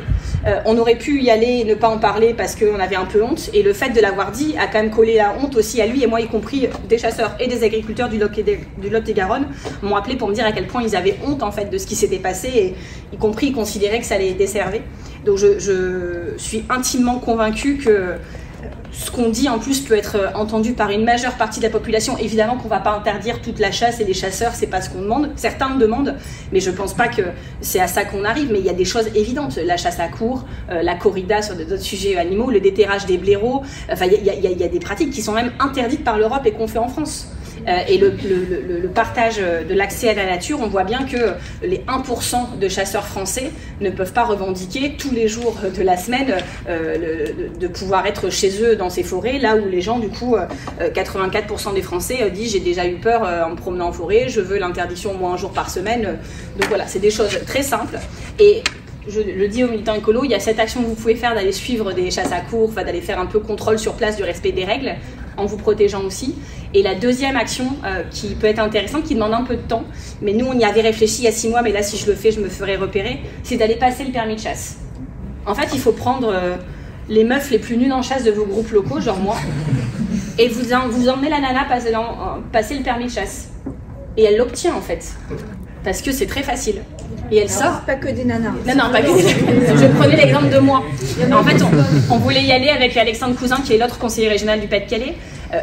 on aurait pu y aller et ne pas en parler parce qu'on avait un peu honte, et le fait de l'avoir dit a quand même collé la honte aussi à lui et moi y compris. Des chasseurs et des agriculteurs du Lot-et-Garonne m'ont appelé pour me dire à quel point ils avaient honte en fait de ce qui s'était passé, et y compris ils considéraient que ça les desservait. Donc je suis intimement convaincue que ce qu'on dit en plus peut être entendu par une majeure partie de la population. Évidemment qu'on ne va pas interdire toute la chasse et les chasseurs, c'est pas ce qu'on demande. Certains le demandent, mais je pense pas que c'est à ça qu'on arrive. Mais il y a des choses évidentes, la chasse à courre, la corrida sur d'autres sujets animaux, le déterrage des blaireaux. Enfin, il y a des pratiques qui sont même interdites par l'Europe et qu'on fait en France. Et le partage de l'accès à la nature, on voit bien que les 1% de chasseurs français ne peuvent pas revendiquer tous les jours de la semaine de pouvoir être chez eux dans ces forêts, là où les gens, du coup, 84% des Français disent j'ai déjà eu peur en me promenant en forêt, je veux l'interdiction au moins un jour par semaine. Donc voilà, c'est des choses très simples. Et je le dis aux militants écolos, il y a cette action que vous pouvez faire d'aller suivre des chasses à courre, d'aller faire un peu contrôle sur place du respect des règles, en vous protégeant aussi. Et la deuxième action qui peut être intéressante, qui demande un peu de temps, mais nous on y avait réfléchi il y a 6 mois, mais là si je le fais je me ferai repérer, c'est d'aller passer le permis de chasse. En fait il faut prendre les meufs les plus nulles en chasse de vos groupes locaux, genre moi, et vous emmenez la nana passer le permis de chasse. Et elle l'obtient en fait, parce que c'est très facile. et elle sort. Pas que des nanas. Non, pas que des nanas. Je prenais l'exemple de moi. En fait, on voulait y aller avec Alexandre Cousin, qui est l'autre conseiller régional du Pas-de-Calais.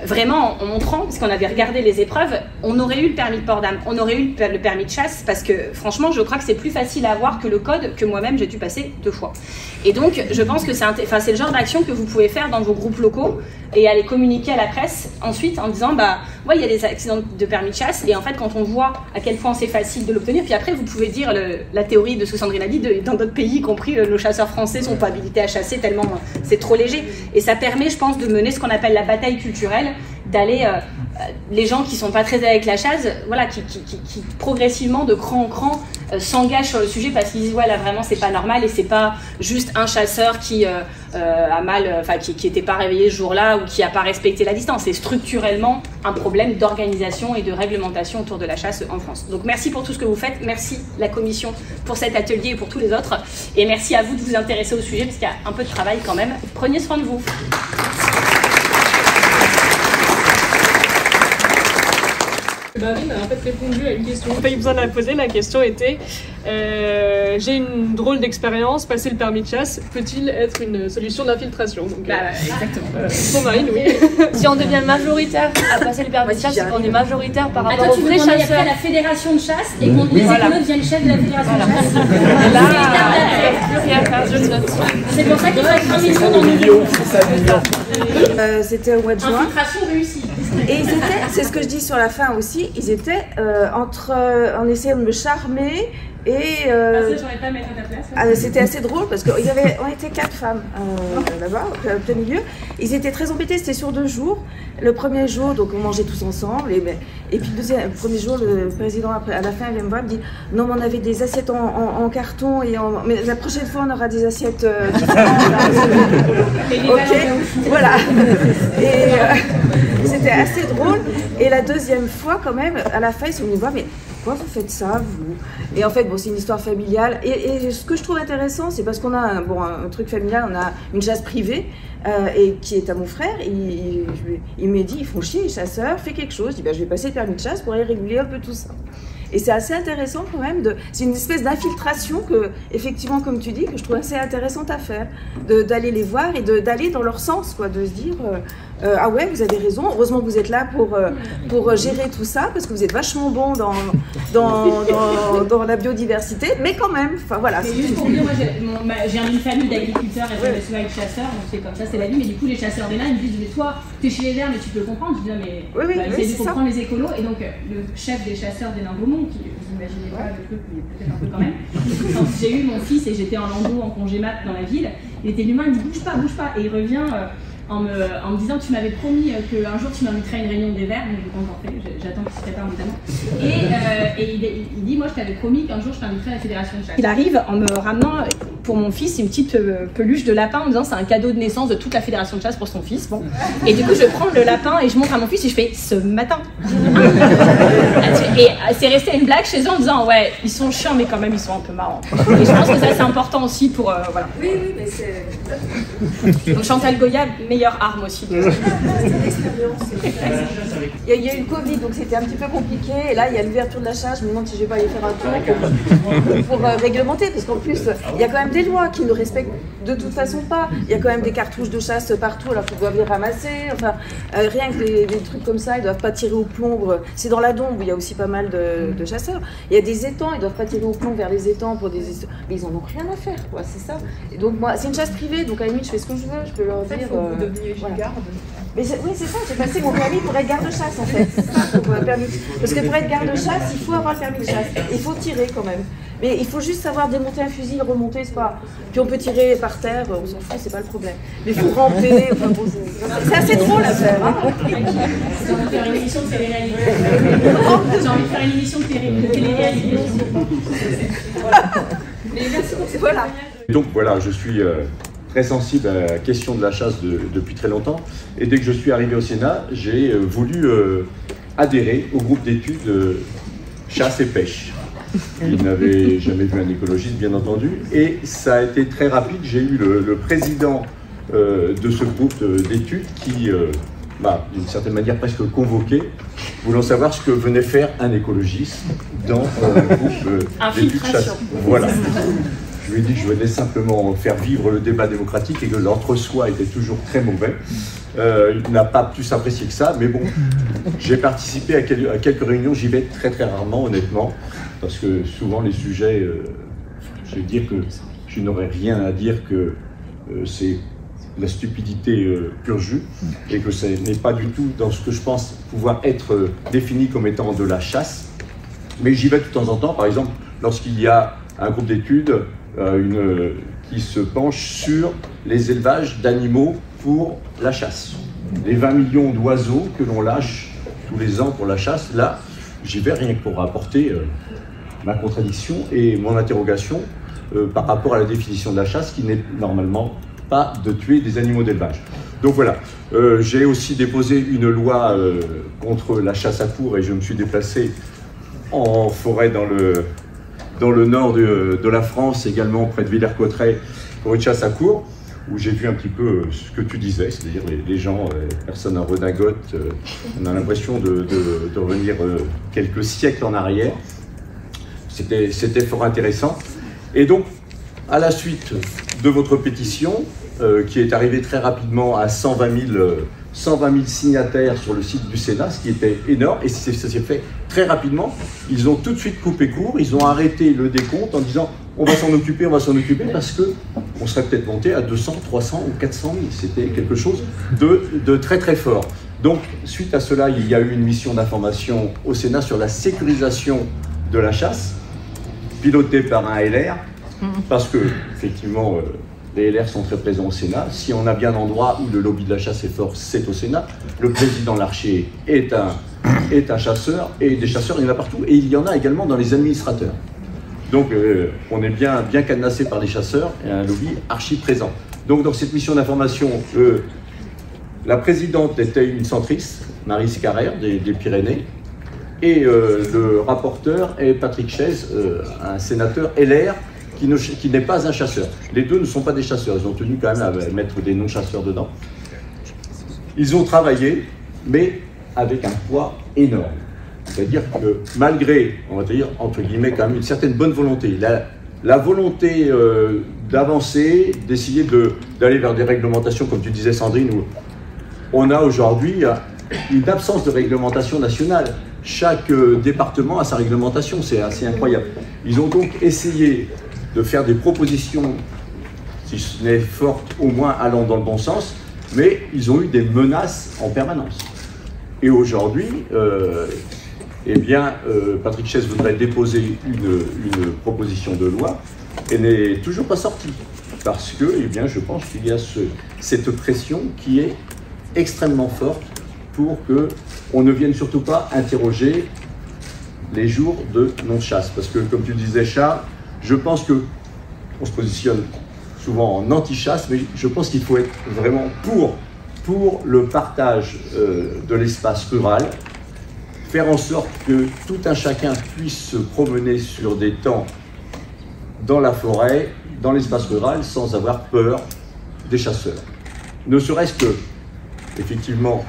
Vraiment en montrant, parce qu'on avait regardé les épreuves, on aurait eu le permis de port d'armes, on aurait eu le permis de chasse, parce que franchement, je crois que c'est plus facile à avoir que le code que moi-même j'ai dû passer 2 fois. Et donc, je pense que c'est le genre d'action que vous pouvez faire dans vos groupes locaux et aller communiquer à la presse ensuite en disant, ouais, il y a des accidents de permis de chasse, et en fait, quand on voit à quel point c'est facile de l'obtenir, puis après, vous pouvez dire la théorie de ce que Sandrine a dit, dans d'autres pays, y compris nos chasseurs français sont pas habilités à chasser tellement c'est trop léger. Et ça permet, je pense, de mener ce qu'on appelle la bataille culturelle, d'aller les gens qui sont pas très avec la chasse, voilà, qui progressivement de cran en cran s'engagent sur le sujet parce qu'ils disent ouais là vraiment c'est pas normal et c'est pas juste un chasseur qui a mal, enfin qui était pas réveillé ce jour-là ou qui a pas respecté la distance. C'est structurellement un problème d'organisation et de réglementation autour de la chasse en France. Donc merci pour tout ce que vous faites, merci la commission pour cet atelier et pour tous les autres, et merci à vous de vous intéresser au sujet parce qu'il y a un peu de travail quand même. Prenez soin de vous. Marine a en fait répondu à une question. Pas eu besoin de la poser, la question était j'ai une drôle d'expérience, passer le permis de chasse, peut-il être une solution d'infiltration? Exactement. Pour Marine, oui. Si on devient majoritaire à passer le permis de chasse, c'est qu'on est majoritaire par rapport aux vrais chasseurs. chasseurs. Après la fédération de chasse et qu'on les écolos deviennent chefs de la fédération de chasse. Là, plus rien à faire, je note. C'est pour ça qu'il faut être un million dans nos C'était au mois de juin. Infiltration réussie. Et ils étaient, c'est ce que je dis sur la fin aussi, ils étaient en essayant de me charmer et j'aurais pas à mettre à ta place. c'était assez drôle parce qu'on était 4 femmes là-bas, au plein milieu. Ils étaient très embêtés, c'était sur 2 jours. Le premier jour, donc on mangeait tous ensemble, et puis le premier jour, le président à la fin il vient me voir, il me dit non mais on avait des assiettes en carton mais la prochaine fois on aura des assiettes différentes. Ok, voilà. Et c'était assez drôle. Et la deuxième fois quand même, à la fin ils sont venus me voir mais pourquoi vous faites ça, vous? Et en fait, bon, c'est une histoire familiale. Et ce que je trouve intéressant, c'est parce qu'on a un truc familial, on a une chasse privée, et qui est à mon frère. Il m'a dit, ils font chier les chasseurs, fais quelque chose. Je dis, je vais passer le permis de chasse pour aller réguler un peu tout ça. Et c'est assez intéressant quand même, c'est une espèce d'infiltration que, effectivement, comme tu dis, que je trouve assez intéressante à faire, d'aller les voir et d'aller dans leur sens, quoi, de se dire ah ouais, vous avez raison, heureusement que vous êtes là pour gérer tout ça, parce que vous êtes vachement bon dans la biodiversité, mais quand même, enfin voilà. C'est juste pour dire, moi j'ai une famille d'agriculteurs et je me suis avec chasseurs, donc c'est comme ça, c'est la vie, mais du coup les chasseurs des nains ils me disent, mais toi, t'es chez les verts, mais tu peux comprendre, je dis, mais essayer de comprendre les écolos, et donc le chef des chasseurs des nains Beaumont, qui vous imaginez pas le truc, mais peut-être un peu quand même, quand j'ai eu mon fils et j'étais en landau en congé mat dans la ville, il était l'humain, il me dit bouge pas, et il revient en me disant tu m'avais promis qu'un jour tu m'inviterais à une réunion des Verts, mais je l'ai pas encore fait, j'attends qu'il se prépare notamment. Et il dit moi je t'avais promis qu'un jour je t'inviterais à la fédération de chasse. Il arrive en me ramenant pour mon fils une petite peluche de lapin en me disant c'est un cadeau de naissance de toute la fédération de chasse pour son fils. Bon. Et du coup je prends le lapin et je montre à mon fils et je fais ce matin. Et c'est resté une blague chez eux en disant ouais ils sont chiants mais quand même ils sont un peu marrants. Et je pense que ça c'est important aussi pour voilà. Oui mais c'est... Donc Chantal Goya, meilleure arme aussi. Il y a eu le Covid, donc c'était un petit peu compliqué. Et là, il y a l'ouverture de la chasse. Je me demande si je vais pas aller faire un tour pour réglementer. Parce qu'en plus, il y a quand même des lois qui ne respectent de toute façon pas. Il y a quand même des cartouches de chasse partout, alors qu'ils doivent les ramasser. Enfin, rien que des trucs comme ça, ils doivent pas tirer au plomb. C'est dans la Dombe où il y a aussi pas mal de chasseurs. Il y a des étangs, ils doivent pas tirer au plomb vers les étangs pour des... Mais ils en ont rien à faire, quoi. C'est ça. Et donc moi, c'est une chasse privée, donc à la limite, je fais ce que je veux. Je peux leur dire. Voilà. Mais oui, c'est ça, j'ai passé mon permis pour être garde-chasse en fait. Ça, parce que pour être garde-chasse, il faut avoir le permis de chasse. Il faut tirer quand même. Mais il faut juste savoir démonter un fusil, le remonter, c'est pas. Puis on peut tirer par terre, on s'en fout, c'est pas le problème. Mais il faut ramper, enfin bon, c'est assez drôle à faire. Hein. J'ai envie de faire une émission de télé-réalité. J'ai envie de faire une émission de télé-réalité. Voilà. Mais merci pour ça. Voilà. Donc voilà, je suis très sensible à la question de la chasse depuis très longtemps. Et dès que je suis arrivé au Sénat, j'ai voulu adhérer au groupe d'études chasse et pêche. Il n'avait jamais vu un écologiste, bien entendu. Et ça a été très rapide. J'ai eu le président de ce groupe d'études qui d'une certaine manière presque convoqué, voulant savoir ce que venait faire un écologiste dans le groupe d'études chasse. Voilà. Je lui ai dit que je venais simplement faire vivre le débat démocratique et que l'entre-soi était toujours très mauvais. Il n'a pas plus apprécié que ça, mais bon, j'ai participé à quelques réunions, j'y vais très très rarement, honnêtement, parce que souvent les sujets, je vais dire que je n'aurais rien à dire que c'est la stupidité pur jus, et que ce n'est pas du tout dans ce que je pense pouvoir être défini comme étant de la chasse. Mais j'y vais de temps en temps, par exemple, lorsqu'il y a un groupe d'études qui se penche sur les élevages d'animaux pour la chasse. Les 20 millions d'oiseaux que l'on lâche tous les ans pour la chasse, là, j'y vais rien que pour apporter ma contradiction et mon interrogation par rapport à la définition de la chasse, qui n'est normalement pas de tuer des animaux d'élevage. Donc voilà, j'ai aussi déposé une loi contre la chasse à courre, et je me suis déplacé en forêt dans le nord de la France, également près de Villers-Cotterêts, pour une chasse à courre, où j'ai vu un petit peu ce que tu disais, c'est-à-dire les gens, personnes en redingote, on a l'impression de revenir quelques siècles en arrière. C'était fort intéressant. Et donc, à la suite de votre pétition, qui est arrivée très rapidement à 120 000 signataires sur le site du Sénat, ce qui était énorme, et ça s'est fait très rapidement. Ils ont tout de suite coupé court, ils ont arrêté le décompte en disant on va s'en occuper, parce qu'on serait peut-être monté à 200, 300 ou 400 000. C'était quelque chose de très très fort. Donc, suite à cela, il y a eu une mission d'information au Sénat sur la sécurisation de la chasse, pilotée par un LR, parce que, effectivement, les LR sont très présents au Sénat. Si on a bien un endroit où le lobby de la chasse est fort, c'est au Sénat. Le président Larcher est un chasseur, et des chasseurs, il y en a partout, et il y en a également dans les administrateurs. Donc, on est bien cadenassé par les chasseurs, et un lobby archi présent. Donc, dans cette mission d'information, la présidente était une centriste, Maryse Carrère, des Pyrénées, et le rapporteur est Patrick Chaise, un sénateur LR, qui n'est pas un chasseur. Les deux ne sont pas des chasseurs, ils ont tenu quand même à mettre des non-chasseurs dedans. Ils ont travaillé, mais avec un poids énorme. C'est-à-dire que malgré, on va dire, entre guillemets, quand même une certaine bonne volonté, la volonté d'avancer, d'essayer d'aller vers des réglementations, comme tu disais Sandrine, où on a aujourd'hui une absence de réglementation nationale. Chaque département a sa réglementation, c'est assez incroyable. Ils ont donc essayé de faire des propositions, si ce n'est fortes, au moins allant dans le bon sens, mais ils ont eu des menaces en permanence. Et aujourd'hui, Patrick Chaise voudrait déposer une proposition de loi et n'est toujours pas sortie, parce que, je pense qu'il y a cette pression qui est extrêmement forte pour qu'on ne vienne surtout pas interroger les jours de non-chasse. Parce que, comme tu le disais, Charles, je pense qu'on se positionne souvent en anti-chasse, mais je pense qu'il faut être vraiment pour le partage de l'espace rural, faire en sorte que tout un chacun puisse se promener sur des temps dans la forêt, dans l'espace rural, sans avoir peur des chasseurs. Ne serait-ce que, effectivement,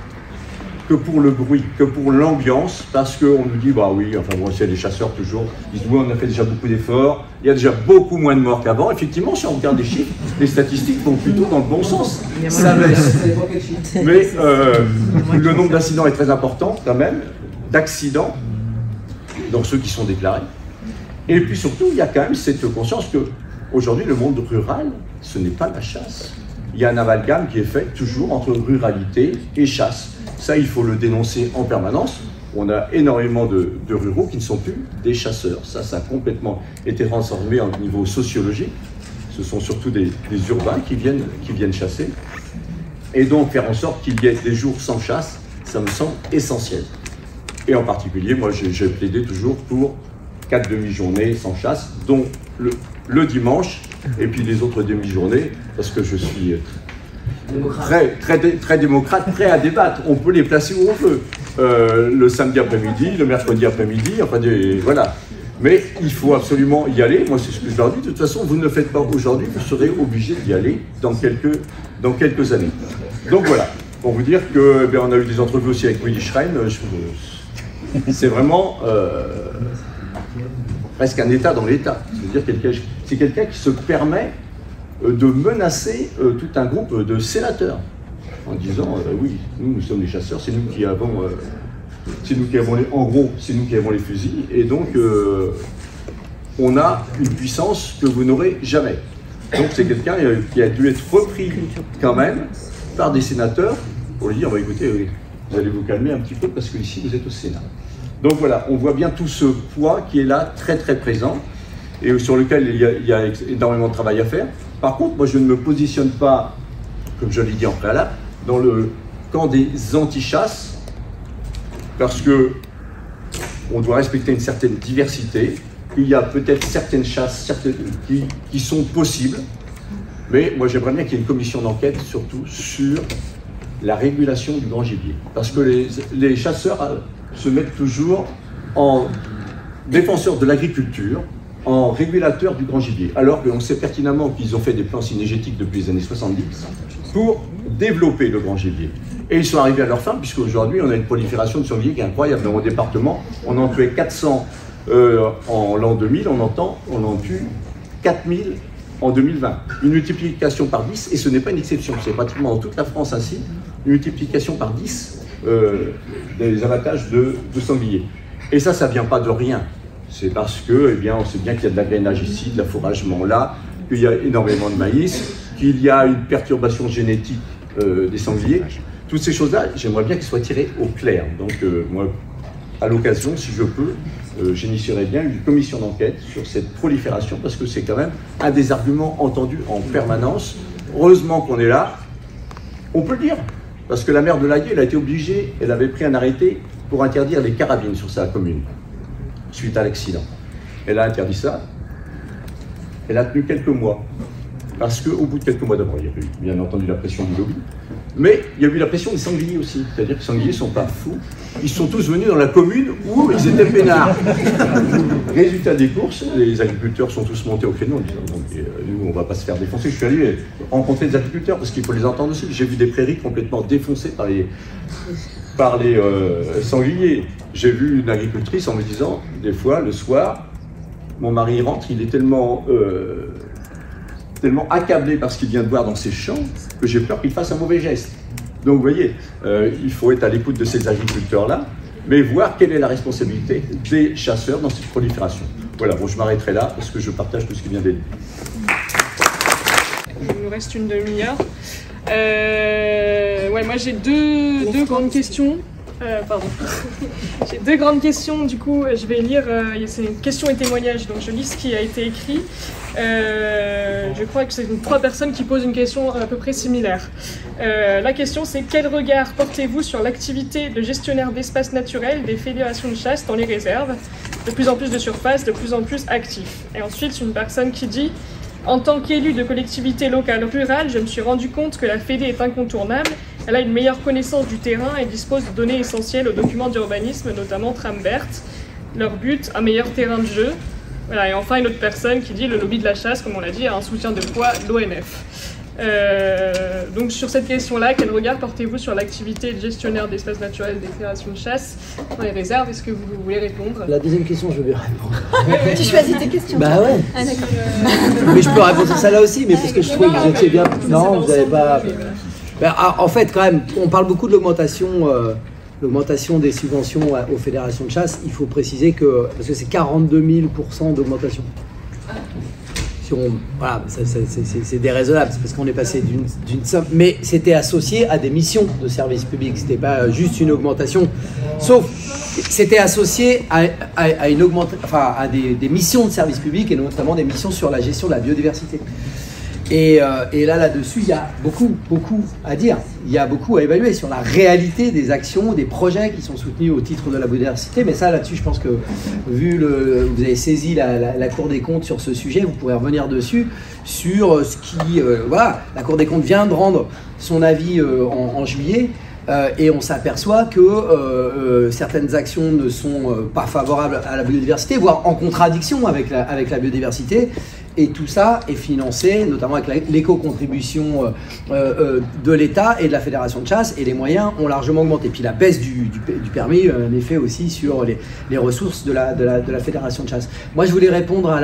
que pour le bruit, que pour l'ambiance, parce qu'on nous dit, bah oui, enfin bon, c'est les chasseurs toujours, ils disent, oui, on a fait déjà beaucoup d'efforts, il y a déjà beaucoup moins de morts qu'avant. Effectivement, si on regarde les chiffres, les statistiques vont plutôt dans le bon sens. Ça baisse. Mais le nombre d'incidents est très important, quand même, d'accidents, dans ceux qui sont déclarés. Et puis surtout, il y a quand même cette conscience que, aujourd'hui, le monde rural, ce n'est pas la chasse. Il y a un amalgame qui est fait toujours entre ruralité et chasse. Ça, il faut le dénoncer en permanence. On a énormément de ruraux qui ne sont plus des chasseurs. Ça a complètement été transformé au niveau sociologique. Ce sont surtout des urbains qui viennent chasser. Et donc, faire en sorte qu'il y ait des jours sans chasse, ça me semble essentiel. Et en particulier, moi, j'ai plaidé toujours pour 4 demi-journées sans chasse, dont le dimanche, et puis les autres demi-journées, parce que je suis très démocrate, prêt à débattre. On peut les placer où on veut. Le samedi après-midi, le mercredi après-midi, enfin, voilà. Mais il faut absolument y aller. Moi, c'est ce que je leur dis. De toute façon, vous ne le faites pas aujourd'hui, vous serez obligé d'y aller dans quelques années. Donc voilà. pour vous dire que on a eu des entrevues aussi avec Willy Schrein. C'est vraiment presque un État dans l'État. C'est-à-dire c'est quelqu'un qui se permet de menacer tout un groupe de sénateurs en disant oui, nous sommes les chasseurs, c'est nous qui avons en gros, c'est nous qui avons les fusils, et donc on a une puissance que vous n'aurez jamais. Donc c'est quelqu'un qui a dû être repris quand même par des sénateurs pour lui dire écoutez, vous allez vous calmer un petit peu parce que ici vous êtes au Sénat. Donc voilà, on voit bien tout ce poids qui est là, très très présent, et sur lequel il y a énormément de travail à faire. Par contre, moi je ne me positionne pas, comme je l'ai dit en préalable, dans le camp des anti-chasses, parce que on doit respecter une certaine diversité. Il y a peut-être certaines chasses qui sont possibles, mais moi j'aimerais bien qu'il y ait une commission d'enquête surtout sur la régulation du grand gibier. Parce que les chasseurs se mettent toujours en défenseurs de l'agriculture, en régulateurs du grand gibier, alors qu'on sait pertinemment qu'ils ont fait des plans synégétiques depuis les années 70 pour développer le grand gibier. Et ils sont arrivés à leur fin, puisqu'aujourd'hui on a une prolifération de sangliers qui est incroyable. Dans mon département, on en tuait 400 en l'an 2000, on en tue 4000 en 2020. Une multiplication par 10, et ce n'est pas une exception, c'est pratiquement dans toute la France ainsi, une multiplication par 10 des abattages de sangliers. Et ça ne vient pas de rien. C'est parce que, on sait bien qu'il y a de l'agrainage ici, de l'affouragement là, qu'il y a énormément de maïs, qu'il y a une perturbation génétique des sangliers. Toutes ces choses-là, j'aimerais bien qu'elles soient tirées au clair. Donc, moi, à l'occasion, si je peux, j'initierai bien une commission d'enquête sur cette prolifération, parce que c'est quand même un des arguments entendus en permanence. Heureusement qu'on est là. On peut le dire, parce que la maire de l'Aguet, elle a été obligée, elle avait pris un arrêté pour interdire les carabines sur sa commune, suite à l'accident. Elle a interdit ça. Elle a tenu quelques mois. Parce qu'au bout de quelques mois, d'abord, il y a eu bien entendu la pression du lobby, mais il y a eu la pression des sangliers aussi. C'est-à-dire que les sangliers ne sont pas fous. Ils sont tous venus dans la commune où ils étaient peinards. Résultat des courses, les agriculteurs sont tous montés au créneau en disant nous, on ne va pas se faire défoncer. Je suis allé rencontrer des agriculteurs parce qu'il faut les entendre aussi. J'ai vu des prairies complètement défoncées par les sangliers. J'ai vu une agricultrice en me disant, des fois, le soir, mon mari rentre, il est tellement accablé par ce qu'il vient de voir dans ses champs que j'ai peur qu'il fasse un mauvais geste. Donc vous voyez, il faut être à l'écoute de ces agriculteurs-là, mais voir quelle est la responsabilité des chasseurs dans cette prolifération. Voilà, bon, je m'arrêterai là parce que je partage tout ce qui vient d'être dit. Il nous reste une demi-heure. Ouais, moi j'ai deux grandes questions. Pardon. J'ai deux grandes questions, du coup je vais lire, c'est une question et témoignage, donc je lis ce qui a été écrit. Je crois que c'est 3 personnes qui posent une question à peu près similaire. La question c'est: quel regard portez-vous sur l'activité de gestionnaire d'espaces naturels des fédérations de chasse dans les réserves? De plus en plus de surface, de plus en plus actifs. Et ensuite une personne qui dit: en tant qu'élu de collectivité locale rurale, je me suis rendu compte que la Fédé est incontournable. Elle a une meilleure connaissance du terrain et dispose de données essentielles aux documents d'urbanisme, notamment Trambert. Leur but, un meilleur terrain de jeu. Voilà. Et enfin, une autre personne qui dit: le lobby de la chasse, comme on l'a dit, a un soutien de poids, l'ONF. Donc sur cette question-là, quel regard portez-vous sur l'activité de gestionnaire d'espaces naturels des fédérations de chasse dans les réserves? Est-ce que vous voulez répondre? La deuxième question, je vais répondre. Tu choisis tes questions. Bah ouais. Ah, mais je peux répondre à ça là aussi, mais parce que je trouve que vous étiez bien. Non, vous n'avez pas. Ben, en fait, quand même, on parle beaucoup de l'augmentation des subventions aux fédérations de chasse. Il faut préciser que, parce que c'est 42 000% d'augmentation. Voilà, c'est déraisonnable, c'est parce qu'on est passé d'une somme, mais c'était associé à des missions de service public, c'était pas juste une augmentation, sauf c'était associé à une augmentation, enfin à des missions de service public et notamment des missions sur la gestion de la biodiversité. Et là-dessus, il y a beaucoup à dire. Il y a beaucoup à évaluer sur la réalité des actions, des projets qui sont soutenus au titre de la biodiversité. Mais ça, là-dessus, je pense que, vous avez saisi la Cour des comptes sur ce sujet, vous pourrez revenir dessus, sur ce qui... voilà, la Cour des comptes vient de rendre son avis en juillet. Et on s'aperçoit que certaines actions ne sont pas favorables à la biodiversité, voire en contradiction avec la biodiversité. Et tout ça est financé, notamment avec l'éco-contribution de l'État et de la Fédération de chasse, et les moyens ont largement augmenté. Puis la baisse du permis a un effet aussi sur les ressources de la Fédération de chasse. Moi, je voulais répondre à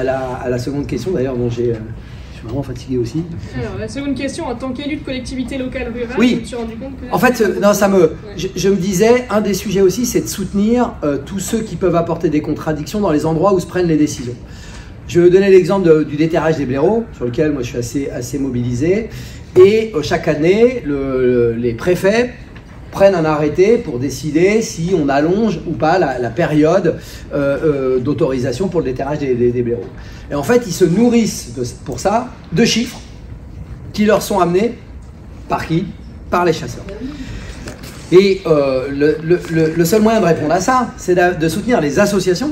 la seconde question, d'ailleurs, dont je suis vraiment fatigué aussi. Alors, la seconde question, en tant qu'élu de collectivité locale rurale, oui. je me suis rendu compte que... En fait, non, je me disais, un des sujets aussi, c'est de soutenir tous ceux qui peuvent apporter des contradictions dans les endroits où se prennent les décisions. Je vais vous donner l'exemple du déterrage des blaireaux, sur lequel moi je suis assez mobilisé. Et chaque année, les préfets prennent un arrêté pour décider si on allonge ou pas la période d'autorisation pour le déterrage des blaireaux. Et en fait, ils se nourrissent pour ça de chiffres qui leur sont amenés par qui? Par les chasseurs. Et le seul moyen de répondre à ça, c'est de soutenir les associations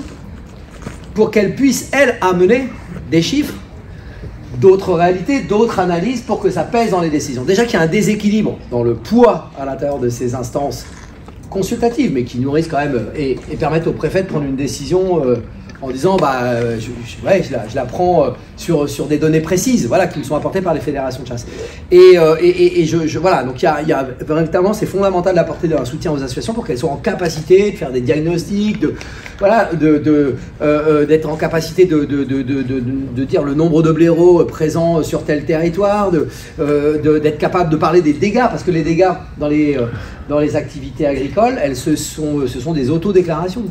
pour qu'elles puissent, elles, amener des chiffres, d'autres réalités, d'autres analyses pour que ça pèse dans les décisions. Déjà qu'il y a un déséquilibre dans le poids à l'intérieur de ces instances consultatives, mais qui nourrissent quand même et permettent au préfet de prendre une décision en disant je la prends sur des données précises, voilà, qui me sont apportées par les fédérations de chasse. Voilà, donc il y a véritablement, c'est fondamental d'apporter un soutien aux associations pour qu'elles soient en capacité de faire des diagnostics, d'être en capacité de dire le nombre de blaireaux présents sur tel territoire, d'être capable de parler des dégâts, parce que les dégâts dans les activités agricoles, ce sont des autodéclarations.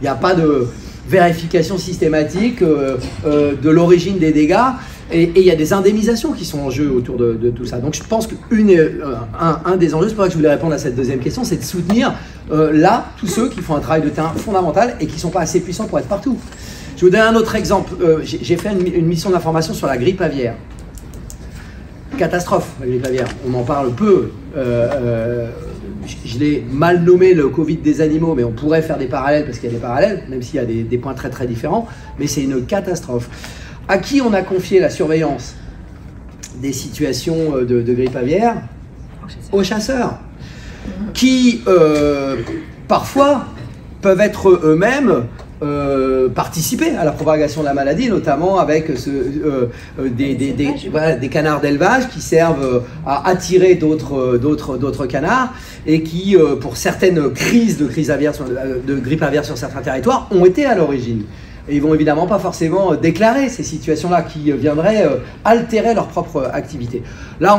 Il n'y a pas de vérification systématique de l'origine des dégâts, et il y a des indemnisations qui sont en jeu autour de tout ça. Donc je pense qu'un des enjeux, c'est pour ça que je voulais répondre à cette deuxième question, c'est de soutenir tous ceux qui font un travail de terrain fondamental et qui ne sont pas assez puissants pour être partout. Je vais vous donner un autre exemple. J'ai fait une mission d'information sur la grippe aviaire. Catastrophe, la grippe aviaire. On en parle peu. Je l'ai mal nommé le Covid des animaux, mais on pourrait faire des parallèles, parce qu'il y a des parallèles, même s'il y a des points très très différents, mais c'est une catastrophe. À qui on a confié la surveillance des situations de grippe aviaire? Aux chasseurs, qui parfois peuvent être eux-mêmes participer à la propagation de la maladie, notamment avec des canards d'élevage qui servent à attirer d'autres canards, et qui, pour certaines crises de grippe aviaire sur certains territoires, ont été à l'origine. Et ils vont évidemment pas forcément déclarer ces situations-là qui viendraient altérer leur propre activité. Là,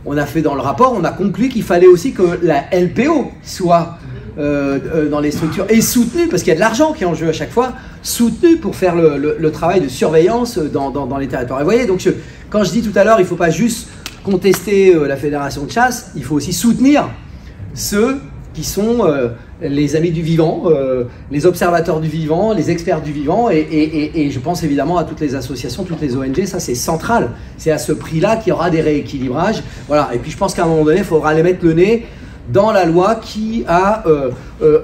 on a fait dans le rapport, on a conclu qu'il fallait aussi que la LPO soit dans les structures et soutenue, parce qu'il y a de l'argent qui est en jeu à chaque fois, soutenue pour faire le travail de surveillance dans les territoires. Et vous voyez, donc quand je dis tout à l'heure, il ne faut pas juste contester la fédération de chasse, il faut aussi soutenir ceux qui sont les amis du vivant, les observateurs du vivant, les experts du vivant, et je pense évidemment à toutes les associations, toutes les ONG, ça c'est central. C'est à ce prix-là qu'il y aura des rééquilibrages. Voilà. Et puis je pense qu'à un moment donné, il faudra aller mettre le nez dans la loi qui a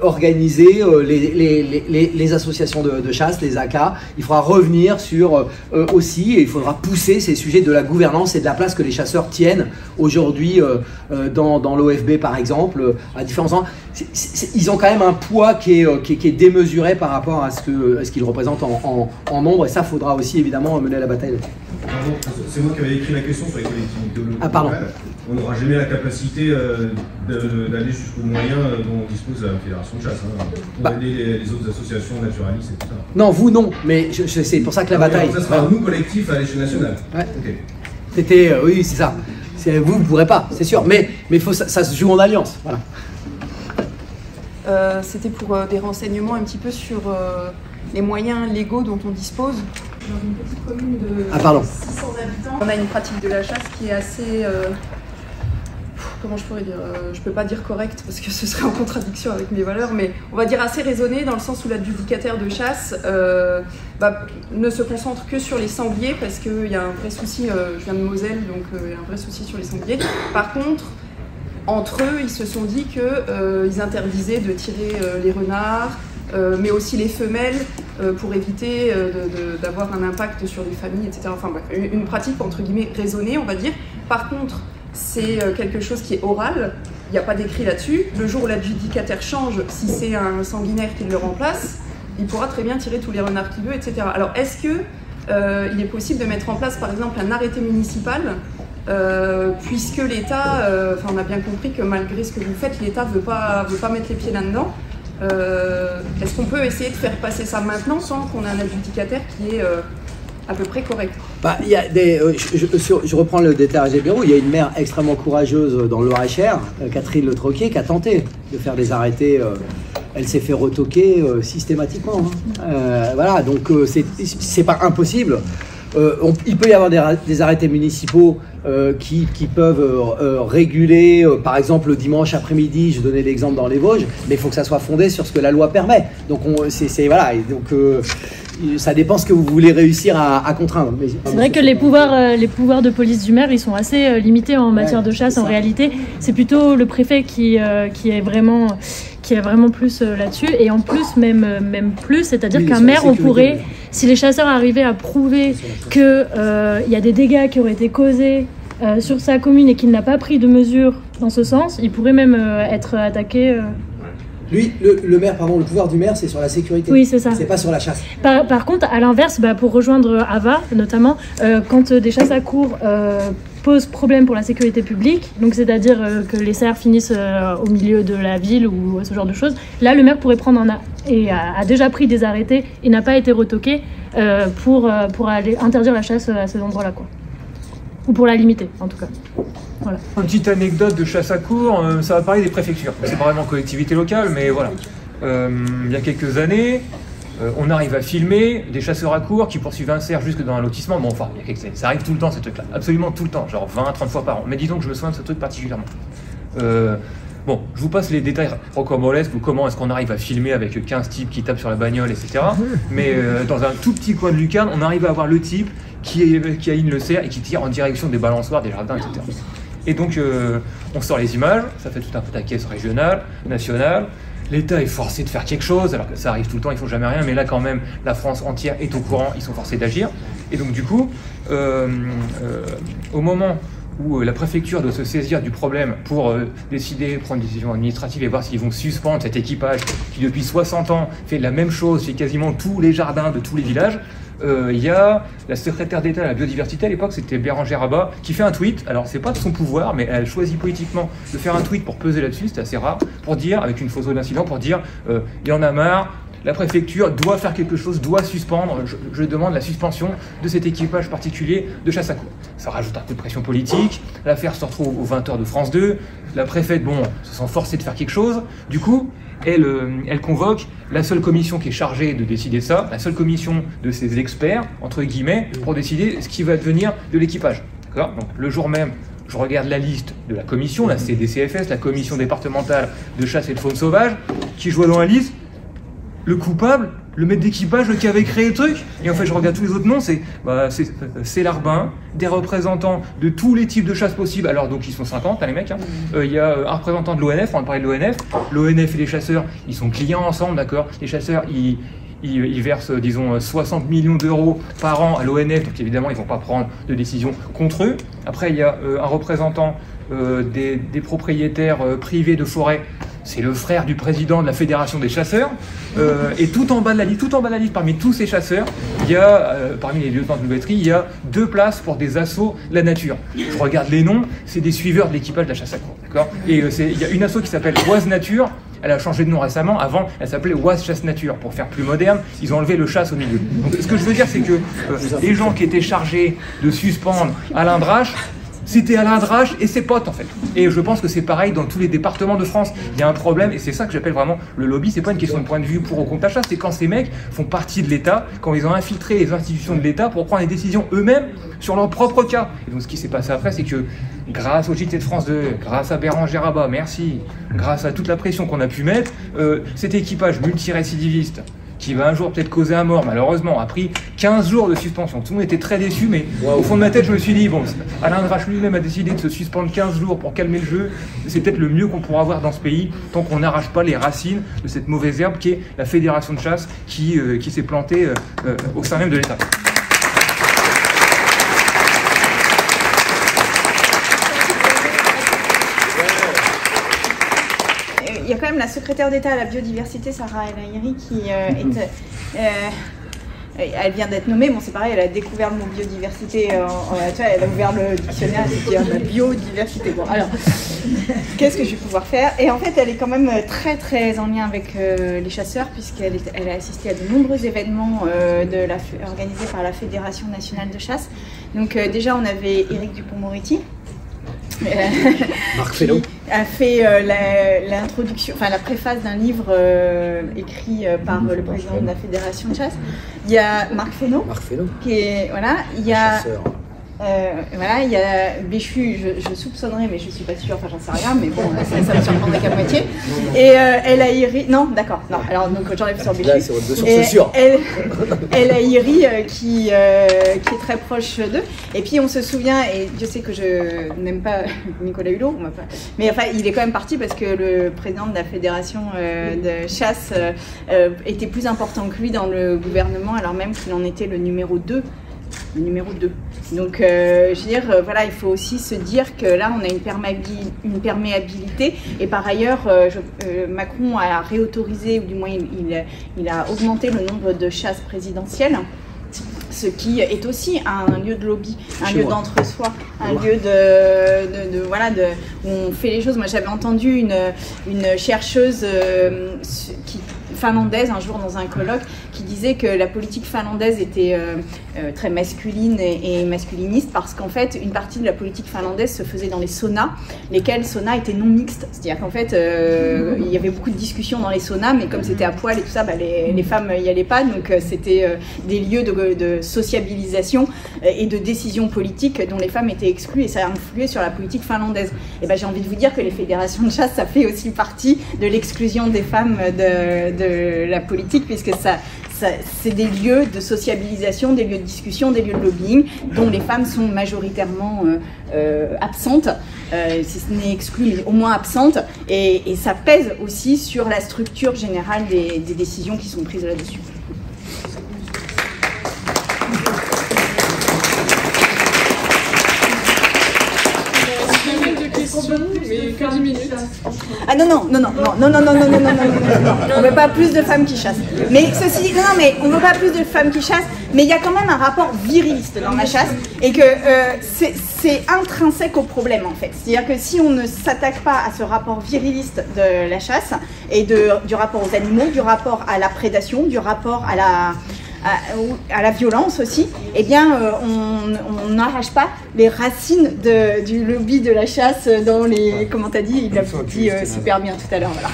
organisé les associations de chasse, les AK. Il faudra revenir sur aussi, et il faudra pousser ces sujets de la gouvernance et de la place que les chasseurs tiennent aujourd'hui dans l'OFB par exemple, à différents endroits. Ils ont quand même un poids qui est démesuré par rapport à ce qu'ils représentent en nombre, et ça, faudra aussi évidemment mener la bataille. C'est moi qui avais écrit la question sur les collectivités locales. Ah pardon. On n'aura jamais la capacité d'aller jusqu'aux moyens dont dispose la Fédération de chasse, pour aider les autres associations naturalistes et tout ça. Non, vous non, mais c'est pour ça que la bataille... Ça sera nous, collectif, à l'échelle nationale. Ouais. Okay. C'était... oui, c'est ça. Vous ne pourrez pas, c'est sûr, mais ça se joue en alliance. Voilà. C'était pour des renseignements un petit peu sur les moyens légaux dont on dispose. Dans une petite commune de 600 habitants, on a une pratique de la chasse qui est assez... comment je pourrais dire, je peux pas dire correct parce que ce serait en contradiction avec mes valeurs, mais on va dire assez raisonnée dans le sens où l'adjudicataire de chasse ne se concentre que sur les sangliers, parce qu'il y a un vrai souci, je viens de Moselle, donc il y a un vrai souci sur les sangliers. Par contre, entre eux, ils se sont dit qu'ils interdisaient de tirer les renards, mais aussi les femelles, pour éviter d'avoir un impact sur les familles, etc. Enfin bref, une pratique entre guillemets raisonnée, on va dire. Par contre, c'est quelque chose qui est oral, il n'y a pas d'écrit là-dessus. Le jour où l'adjudicataire change, si c'est un sanguinaire qui le remplace, il pourra très bien tirer tous les renards qu'il veut, etc. Alors est-ce que il est possible de mettre en place par exemple un arrêté municipal puisque l'État, on a bien compris que malgré ce que vous faites, l'État veut pas mettre les pieds là-dedans. Est-ce qu'on peut essayer de faire passer ça maintenant sans qu'on ait un adjudicataire qui est à peu près correct? Il y a je reprends le détail à Géberou, il y a une maire extrêmement courageuse dans le Loir-et-Cher, Catherine Le Troquier, qui a tenté de faire des arrêtés. Elle s'est fait retoquer systématiquement. Voilà, donc c'est pas impossible. Il peut y avoir des arrêtés municipaux qui peuvent réguler, par exemple le dimanche après-midi, je donnais l'exemple dans les Vosges, mais il faut que ça soit fondé sur ce que la loi permet. Donc voilà, et donc ça dépend ce que vous voulez réussir à contraindre. C'est vrai que les pouvoirs de police du maire, ils sont assez limités en matière de chasse. En réalité, c'est plutôt le préfet qui est vraiment plus là-dessus, et en plus même plus, c'est-à-dire qu'un maire, on pourrait, si les chasseurs arrivaient à prouver que y a des dégâts qui auraient été causés sur sa commune et qu'il n'a pas pris de mesures dans ce sens, il pourrait même être attaqué. Lui, le maire, pardon, le pouvoir du maire, c'est sur la sécurité. Oui, c'est ça. C'est pas sur la chasse. Par contre, à l'inverse, pour rejoindre Ava, notamment, quand des chasses à courre posent problème pour la sécurité publique, donc c'est-à-dire que les cerfs finissent au milieu de la ville ou ce genre de choses, là, le maire pourrait prendre et a déjà pris des arrêtés et n'a pas été retoqué pour aller interdire la chasse à ces endroits-là, quoi. Ou pour la limiter, en tout cas. Voilà. Une petite anecdote de chasse à courre, ça va parler des préfectures. C'est pas vraiment collectivité locale, mais voilà. Il y a quelques années, on arrive à filmer des chasseurs à courre qui poursuivent un cerf jusque dans un lotissement. Bon, enfin, il y a quelques années, ça arrive tout le temps, ces trucs-là. Absolument tout le temps, genre 20-30 fois par an. Mais disons que je me souviens de ce truc particulièrement. Bon, je vous passe les détails rocambolesques ou comment est-ce qu'on arrive à filmer avec 15 types qui tapent sur la bagnole, etc. Mais dans un tout petit coin de lucarne, on arrive à avoir le type qui aligne le cerf et qui tire en direction des balançoires, des jardins, etc. Et donc, on sort les images, ça fait tout un pataquès régional, national. L'État est forcé de faire quelque chose, alors que ça arrive tout le temps, ils ne font jamais rien, mais là quand même, la France entière est au courant, ils sont forcés d'agir. Et donc du coup, au moment où la préfecture doit se saisir du problème pour décider, prendre une décision administrative et voir s'ils vont suspendre cet équipage qui depuis 60 ans fait la même chose, fait quasiment tous les jardins de tous les villages, il y a la secrétaire d'État à la biodiversité à l'époque, c'était Bérangère Abba, qui fait un tweet. Alors c'est pas de son pouvoir, mais elle choisit politiquement de faire un tweet pour peser là-dessus, c'est assez rare, pour dire, avec une photo d'incident, pour dire il y en a marre, la préfecture doit faire quelque chose, doit suspendre, je demande la suspension de cet équipage particulier de chasse à courre. Ça rajoute un peu de pression politique, l'affaire se retrouve aux 20h de France 2, la préfète, se sent forcée de faire quelque chose, du coup, elle convoque la seule commission qui est chargée de décider ça, la seule commission de ses experts, entre guillemets, pour décider ce qui va devenir de l'équipage. Donc le jour même, je regarde la liste de la commission, la CDCFS, la commission départementale de chasse et de faune sauvage, qui je vois dans la liste, le coupable, le maître d'équipage qui avait créé le truc. Et en fait, je regarde tous les autres noms, c'est Larbin, des représentants de tous les types de chasse possibles. Alors, donc, ils sont 50, les mecs. Il y a un représentant de l'ONF, on va parler de l'ONF. L'ONF et les chasseurs, ils sont clients ensemble, d'accord. Les chasseurs, ils versent, disons, 60 millions d'euros par an à l'ONF, donc évidemment, ils ne vont pas prendre de décision contre eux. Après, il y a un représentant des propriétaires privés de forêt. C'est le frère du président de la Fédération des chasseurs. Et tout en bas de la liste, parmi tous ces chasseurs, il y a, parmi les lieutenants de louveterie, il y a 2 places pour des assauts de la nature. Je regarde les noms, c'est des suiveurs de l'équipage de la chasse à courre, d'accord. Et il y a une asso qui s'appelle Oise Nature. Elle a changé de nom récemment. Avant, elle s'appelait Oise Chasse Nature. Pour faire plus moderne, ils ont enlevé le chasse au milieu. Donc, ce que je veux dire, c'est que les gens qui étaient chargés de suspendre Alain Drache, c'était Alain Drache et ses potes en fait. Et je pense que c'est pareil dans tous les départements de France. Il y a un problème et c'est ça que j'appelle vraiment le lobby. C'est pas une question de point de vue pour ou contre la chasse, c'est quand ces mecs font partie de l'État, quand ils ont infiltré les institutions de l'État pour prendre des décisions eux-mêmes sur leur propre cas. Et donc ce qui s'est passé après, c'est que grâce au JT de France 2, grâce à Bérangère Abba, merci, grâce à toute la pression qu'on a pu mettre, cet équipage multirécidiviste qui va un jour peut-être causer un mort, malheureusement, a pris 15 jours de suspension. Tout le monde était très déçu, mais au fond de ma tête, je me suis dit, bon, Alain Drache lui-même a décidé de se suspendre 15 jours pour calmer le jeu. C'est peut-être le mieux qu'on pourra avoir dans ce pays, tant qu'on n'arrache pas les racines de cette mauvaise herbe qui est la fédération de chasse qui s'est plantée au sein même de l'État. Il y a quand même la secrétaire d'État à la biodiversité, Sarah El Haïry, qui Elle vient d'être nommée, bon c'est pareil, elle a découvert le mot biodiversité, tu vois, elle a ouvert le dictionnaire, elle s'est dit la biodiversité. Bon alors, qu'est-ce que je vais pouvoir faire? Et en fait, elle est quand même très très en lien avec les chasseurs, puisqu'elle a assisté à de nombreux événements organisés par la Fédération nationale de chasse. Donc déjà, on avait Éric Dupond-Moretti, Marc Fesneau a fait l'introduction, enfin la préface d'un livre écrit par le président de la Fédération de chasse. Il y a Marc Fesneau, qui est voilà, il y a voilà, il y a Béchu, je soupçonnerais, mais je suis pas sûre, enfin j'en sais rien, mais bon, ça me surprendrait qu'à moitié. Et elle a Iri, non, d'accord, non, alors donc j'enlève sur Béchu. Là, c'est votre source sûre. Elle a Iri qui est très proche d'eux. Et puis on se souvient, et je sais que je n'aime pas Nicolas Hulot, mais enfin il est quand même parti parce que le président de la fédération de chasse était plus important que lui dans le gouvernement, alors même qu'il en était le numéro 2. Donc, je veux dire, voilà, il faut aussi se dire que là, on a une perméabilité. Et par ailleurs, Macron a réautorisé, ou du moins, il a augmenté le nombre de chasses présidentielles. Ce qui est aussi un lieu de lobby, un lieu d'entre-soi, un lieu voilà, où on fait les choses. Moi, j'avais entendu une chercheuse finlandaise un jour dans un colloque qui disait que la politique finlandaise était très masculine et masculiniste parce qu'en fait une partie de la politique finlandaise se faisait dans les saunas, lesquels saunas étaient non mixtes, c'est-à-dire qu'en fait il y avait beaucoup de discussions dans les saunas, mais comme c'était à poil et tout ça, bah, les femmes n'y allaient pas, donc c'était des lieux de sociabilisation et de décision politique dont les femmes étaient exclues, et ça a influé sur la politique finlandaise. Et ben, j'ai envie de vous dire que les fédérations de chasse, ça fait aussi partie de l'exclusion des femmes de la politique, puisque c'est des lieux de sociabilisation, des lieux de discussion, des lieux de lobbying dont les femmes sont majoritairement absentes, si ce n'est exclues, mais au moins absentes, et ça pèse aussi sur la structure générale des décisions qui sont prises là-dessus. Mais que 10 minutes. Ah non, on veut pas plus de femmes qui chassent. Mais ceci, non, mais on veut pas plus de femmes qui chassent, mais il y a quand même un rapport viriliste dans la chasse, et que c'est intrinsèque au problème en fait. C'est-à-dire que si on ne s'attaque pas à ce rapport viriliste de la chasse, et du rapport aux animaux, du rapport à la prédation, du rapport à la violence aussi, eh bien on n'arrache pas les racines du lobby de la chasse dans les... Comment t'as dit? Il l'a dit super bien tout à l'heure. Voilà.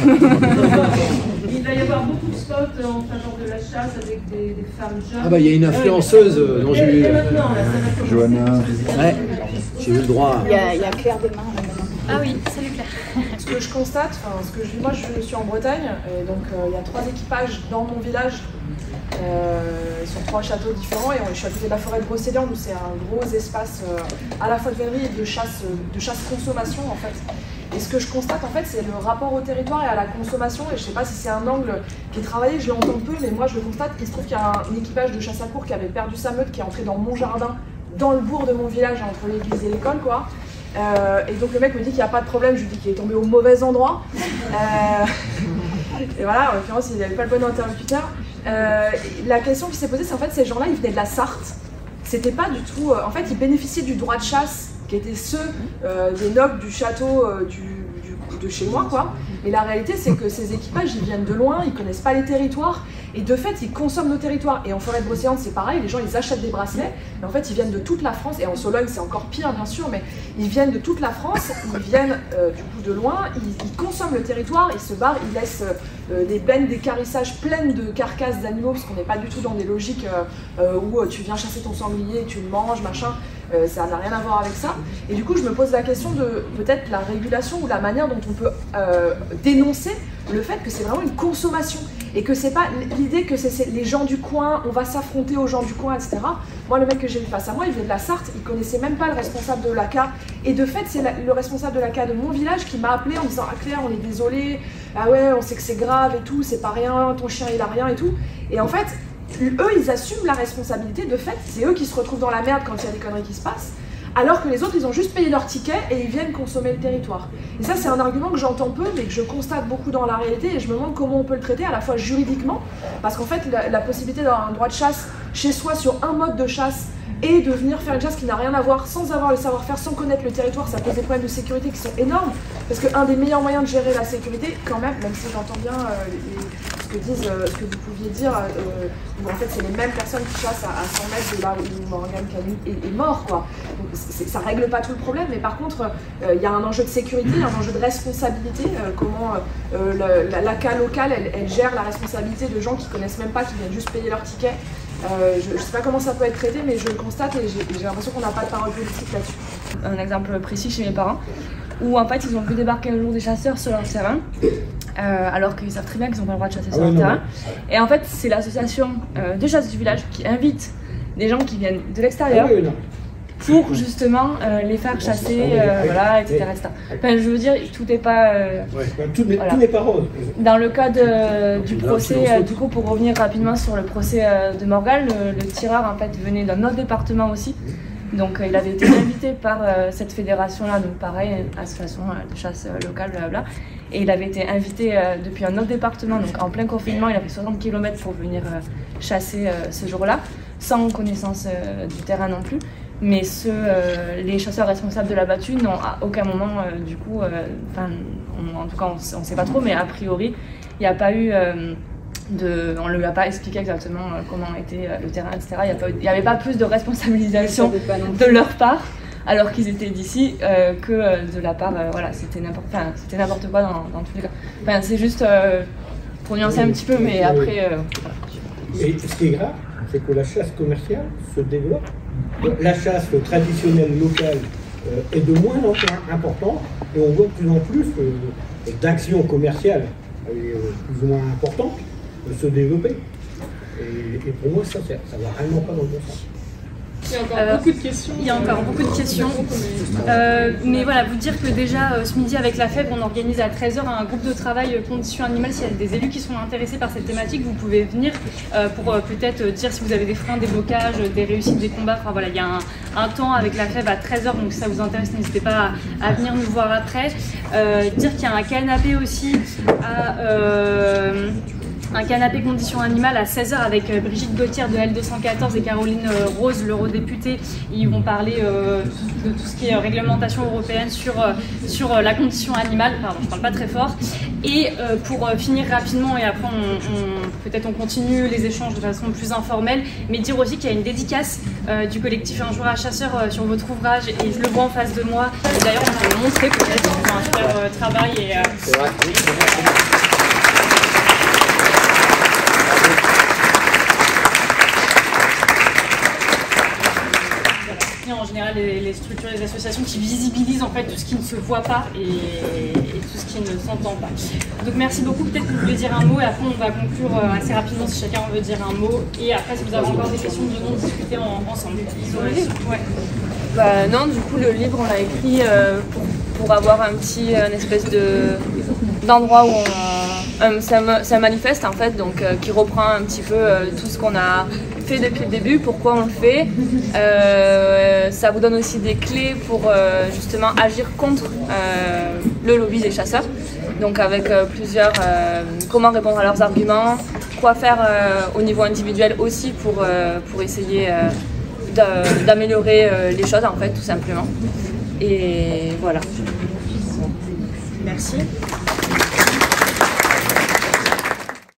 Il va y avoir beaucoup de spots en faveur de la chasse avec des femmes jeunes. Ah bah il y a une influenceuse dont j'ai eu... Johanna. Ouais, j'ai eu le droit. Il y a Claire Desmains. Ah oui, salut Claire. Ce que je constate, moi je suis en Bretagne, et donc il y a 3 équipages dans mon village. Sur 3 châteaux différents, et je suis à côté de la forêt de Brocéliande où c'est un gros espace à la fois de vénerie et de chasse consommation en fait. Et ce que je constate en fait, c'est le rapport au territoire et à la consommation, et je sais pas si c'est un angle qui est travaillé, je l'entends peu, mais moi je le constate. Il se trouve qu'il y a un équipage de chasse à courre qui avait perdu sa meute, qui est entré dans mon jardin, dans le bourg de mon village, entre l'église et l'école quoi. Et donc le mec me dit qu'il n'y a pas de problème, je lui dis qu'il est tombé au mauvais endroit. Et voilà, en l'occurrence il n'avait pas le bon interlocuteur. La question qui s'est posée, c'est en fait ces gens-là, ils venaient de la Sarthe. C'était pas du tout. En fait, ils bénéficiaient du droit de chasse qui étaient ceux des nobles du château de chez moi, quoi. Et la réalité, c'est que ces équipages, ils viennent de loin, ils connaissent pas les territoires, et de fait, ils consomment nos territoires. Et en forêt de Brocéliande, c'est pareil, les gens, ils achètent des bracelets, mais en fait, ils viennent de toute la France, et en Sologne, c'est encore pire, bien sûr, mais ils viennent de toute la France, ils viennent du coup de loin, ils consomment le territoire, ils se barrent, ils laissent des bennes d'écarissage pleines de carcasses d'animaux, parce qu'on n'est pas du tout dans des logiques où tu viens chasser ton sanglier, tu le manges, machin. Ça n'a rien à voir avec ça. Et du coup, je me pose la question de peut-être la régulation ou la manière dont on peut dénoncer le fait que c'est vraiment une consommation. Et que c'est pas l'idée que c'est les gens du coin, on va s'affronter aux gens du coin, etc. Moi, le mec que j'ai eu face à moi, il venait de la Sarthe, il connaissait même pas le responsable de l'ACA. Et de fait, c'est le responsable de l'ACA de mon village qui m'a appelé en me disant « Ah Claire, on est désolé, ah ouais, on sait que c'est grave et tout, c'est pas rien, ton chien il a rien et tout. » Et en fait, eux, ils assument la responsabilité. De fait, c'est eux qui se retrouvent dans la merde quand il y a des conneries qui se passent. alors que les autres, ils ont juste payé leur ticket et ils viennent consommer le territoire. Et ça, c'est un argument que j'entends peu, mais que je constate beaucoup dans la réalité, et je me demande comment on peut le traiter, à la fois juridiquement, parce qu'en fait, la possibilité d'avoir un droit de chasse chez soi sur un mode de chasse, et de venir faire une chasse qui n'a rien à voir, sans avoir le savoir-faire, sans connaître le territoire, ça pose des problèmes de sécurité qui sont énormes, parce qu'un des meilleurs moyens de gérer la sécurité, quand même si j'entends bien ce que vous pouviez dire, en fait c'est les mêmes personnes qui chassent à 100 mètres de là où Morgane Camus est mort, quoi. Donc ça règle pas tout le problème, mais par contre il y a un enjeu de sécurité, un enjeu de responsabilité, comment l'ACA locale elle gère la responsabilité de gens qui connaissent même pas, qui viennent juste payer leur ticket. Je ne sais pas comment ça peut être traité, mais je le constate et j'ai l'impression qu'on n'a pas de parole politique là-dessus. Un exemple précis chez mes parents, où en fait ils ont vu débarquer un jour des chasseurs sur leur terrain, alors qu'ils savent très bien qu'ils n'ont pas le droit de chasser sur leur terrain. Et en fait c'est l'association de chasse du village qui invite des gens qui viennent de l'extérieur pour justement les faire chasser, voilà, etc., etc. Enfin, je veux dire, tout n'est pas... tout n'est pas rose. Dans le cas du procès, du coup, pour revenir rapidement sur le procès de Morgane, le tireur en fait venait d'un autre département aussi. Donc il avait été invité par cette fédération-là, donc pareil, association de chasse locale, blablabla. Et il avait été invité depuis un autre département, donc en plein confinement, il a fait 60 km pour venir chasser ce jour-là, sans connaissance du terrain non plus. Mais les chasseurs responsables de la battue n'ont à aucun moment, du coup, en tout cas on ne sait pas trop, mais a priori, il n'y a pas eu on ne lui a pas expliqué exactement comment était le terrain, etc. Il n'y avait pas plus de responsabilisation de leur part, alors qu'ils étaient d'ici, que de la part, voilà, c'était n'importe quoi dans tous les cas. Enfin, c'est juste pour nuancer un petit peu, mais après... Et ce qui est grave, c'est que la chasse commerciale se développe. La chasse traditionnelle locale est de moins en moins importante, et on voit de plus en plus d'actions commerciales plus ou moins importantes se développer. Et pour moi, ça va réellement pas dans le bon sens. Il y a encore beaucoup de questions. Il y a encore beaucoup de questions. Mais voilà, vous dire que déjà ce midi avec la FEB, on organise à 13h un groupe de travail conditions animales. S'il y a des élus qui sont intéressés par cette thématique, vous pouvez venir pour peut-être dire si vous avez des freins, des blocages, des réussites, des combats. Enfin voilà, il y a un temps avec la FEB à 13h, donc si ça vous intéresse, n'hésitez pas à venir nous voir après. Dire qu'il y a un canapé aussi un canapé conditions animales à 16h avec Brigitte Gauthier de L214 et Caroline Rose, l'eurodéputée. Ils vont parler de tout ce qui est réglementation européenne sur la condition animale. Pardon, je parle pas très fort. Et pour finir rapidement, et après peut-être on continue les échanges de façon plus informelle, mais dire aussi qu'il y a une dédicace du collectif Un jour à chasseur sur votre ouvrage, et je le vois en face de moi. Et d'ailleurs, on peut le montrer peut-être, ils font un super travail. C'est vrai. En général, les structures, les associations qui visibilisent en fait tout ce qui ne se voit pas et tout ce qui ne s'entend pas. Donc merci beaucoup. Peut-être que vous voulez dire un mot et après on va conclure assez rapidement si chacun veut dire un mot. Et après, si vous avez encore des questions, venons discuter ensemble. Non, du coup le livre on l'a écrit pour avoir un espèce d'endroit où c'est un manifeste en fait, donc qui reprend un petit peu tout ce qu'on a fait depuis le début, pourquoi on le fait. Ça vous donne aussi des clés pour justement agir contre le lobby des chasseurs, donc avec plusieurs comment répondre à leurs arguments, quoi faire au niveau individuel aussi pour essayer d'améliorer les choses en fait, tout simplement. Et voilà. Merci.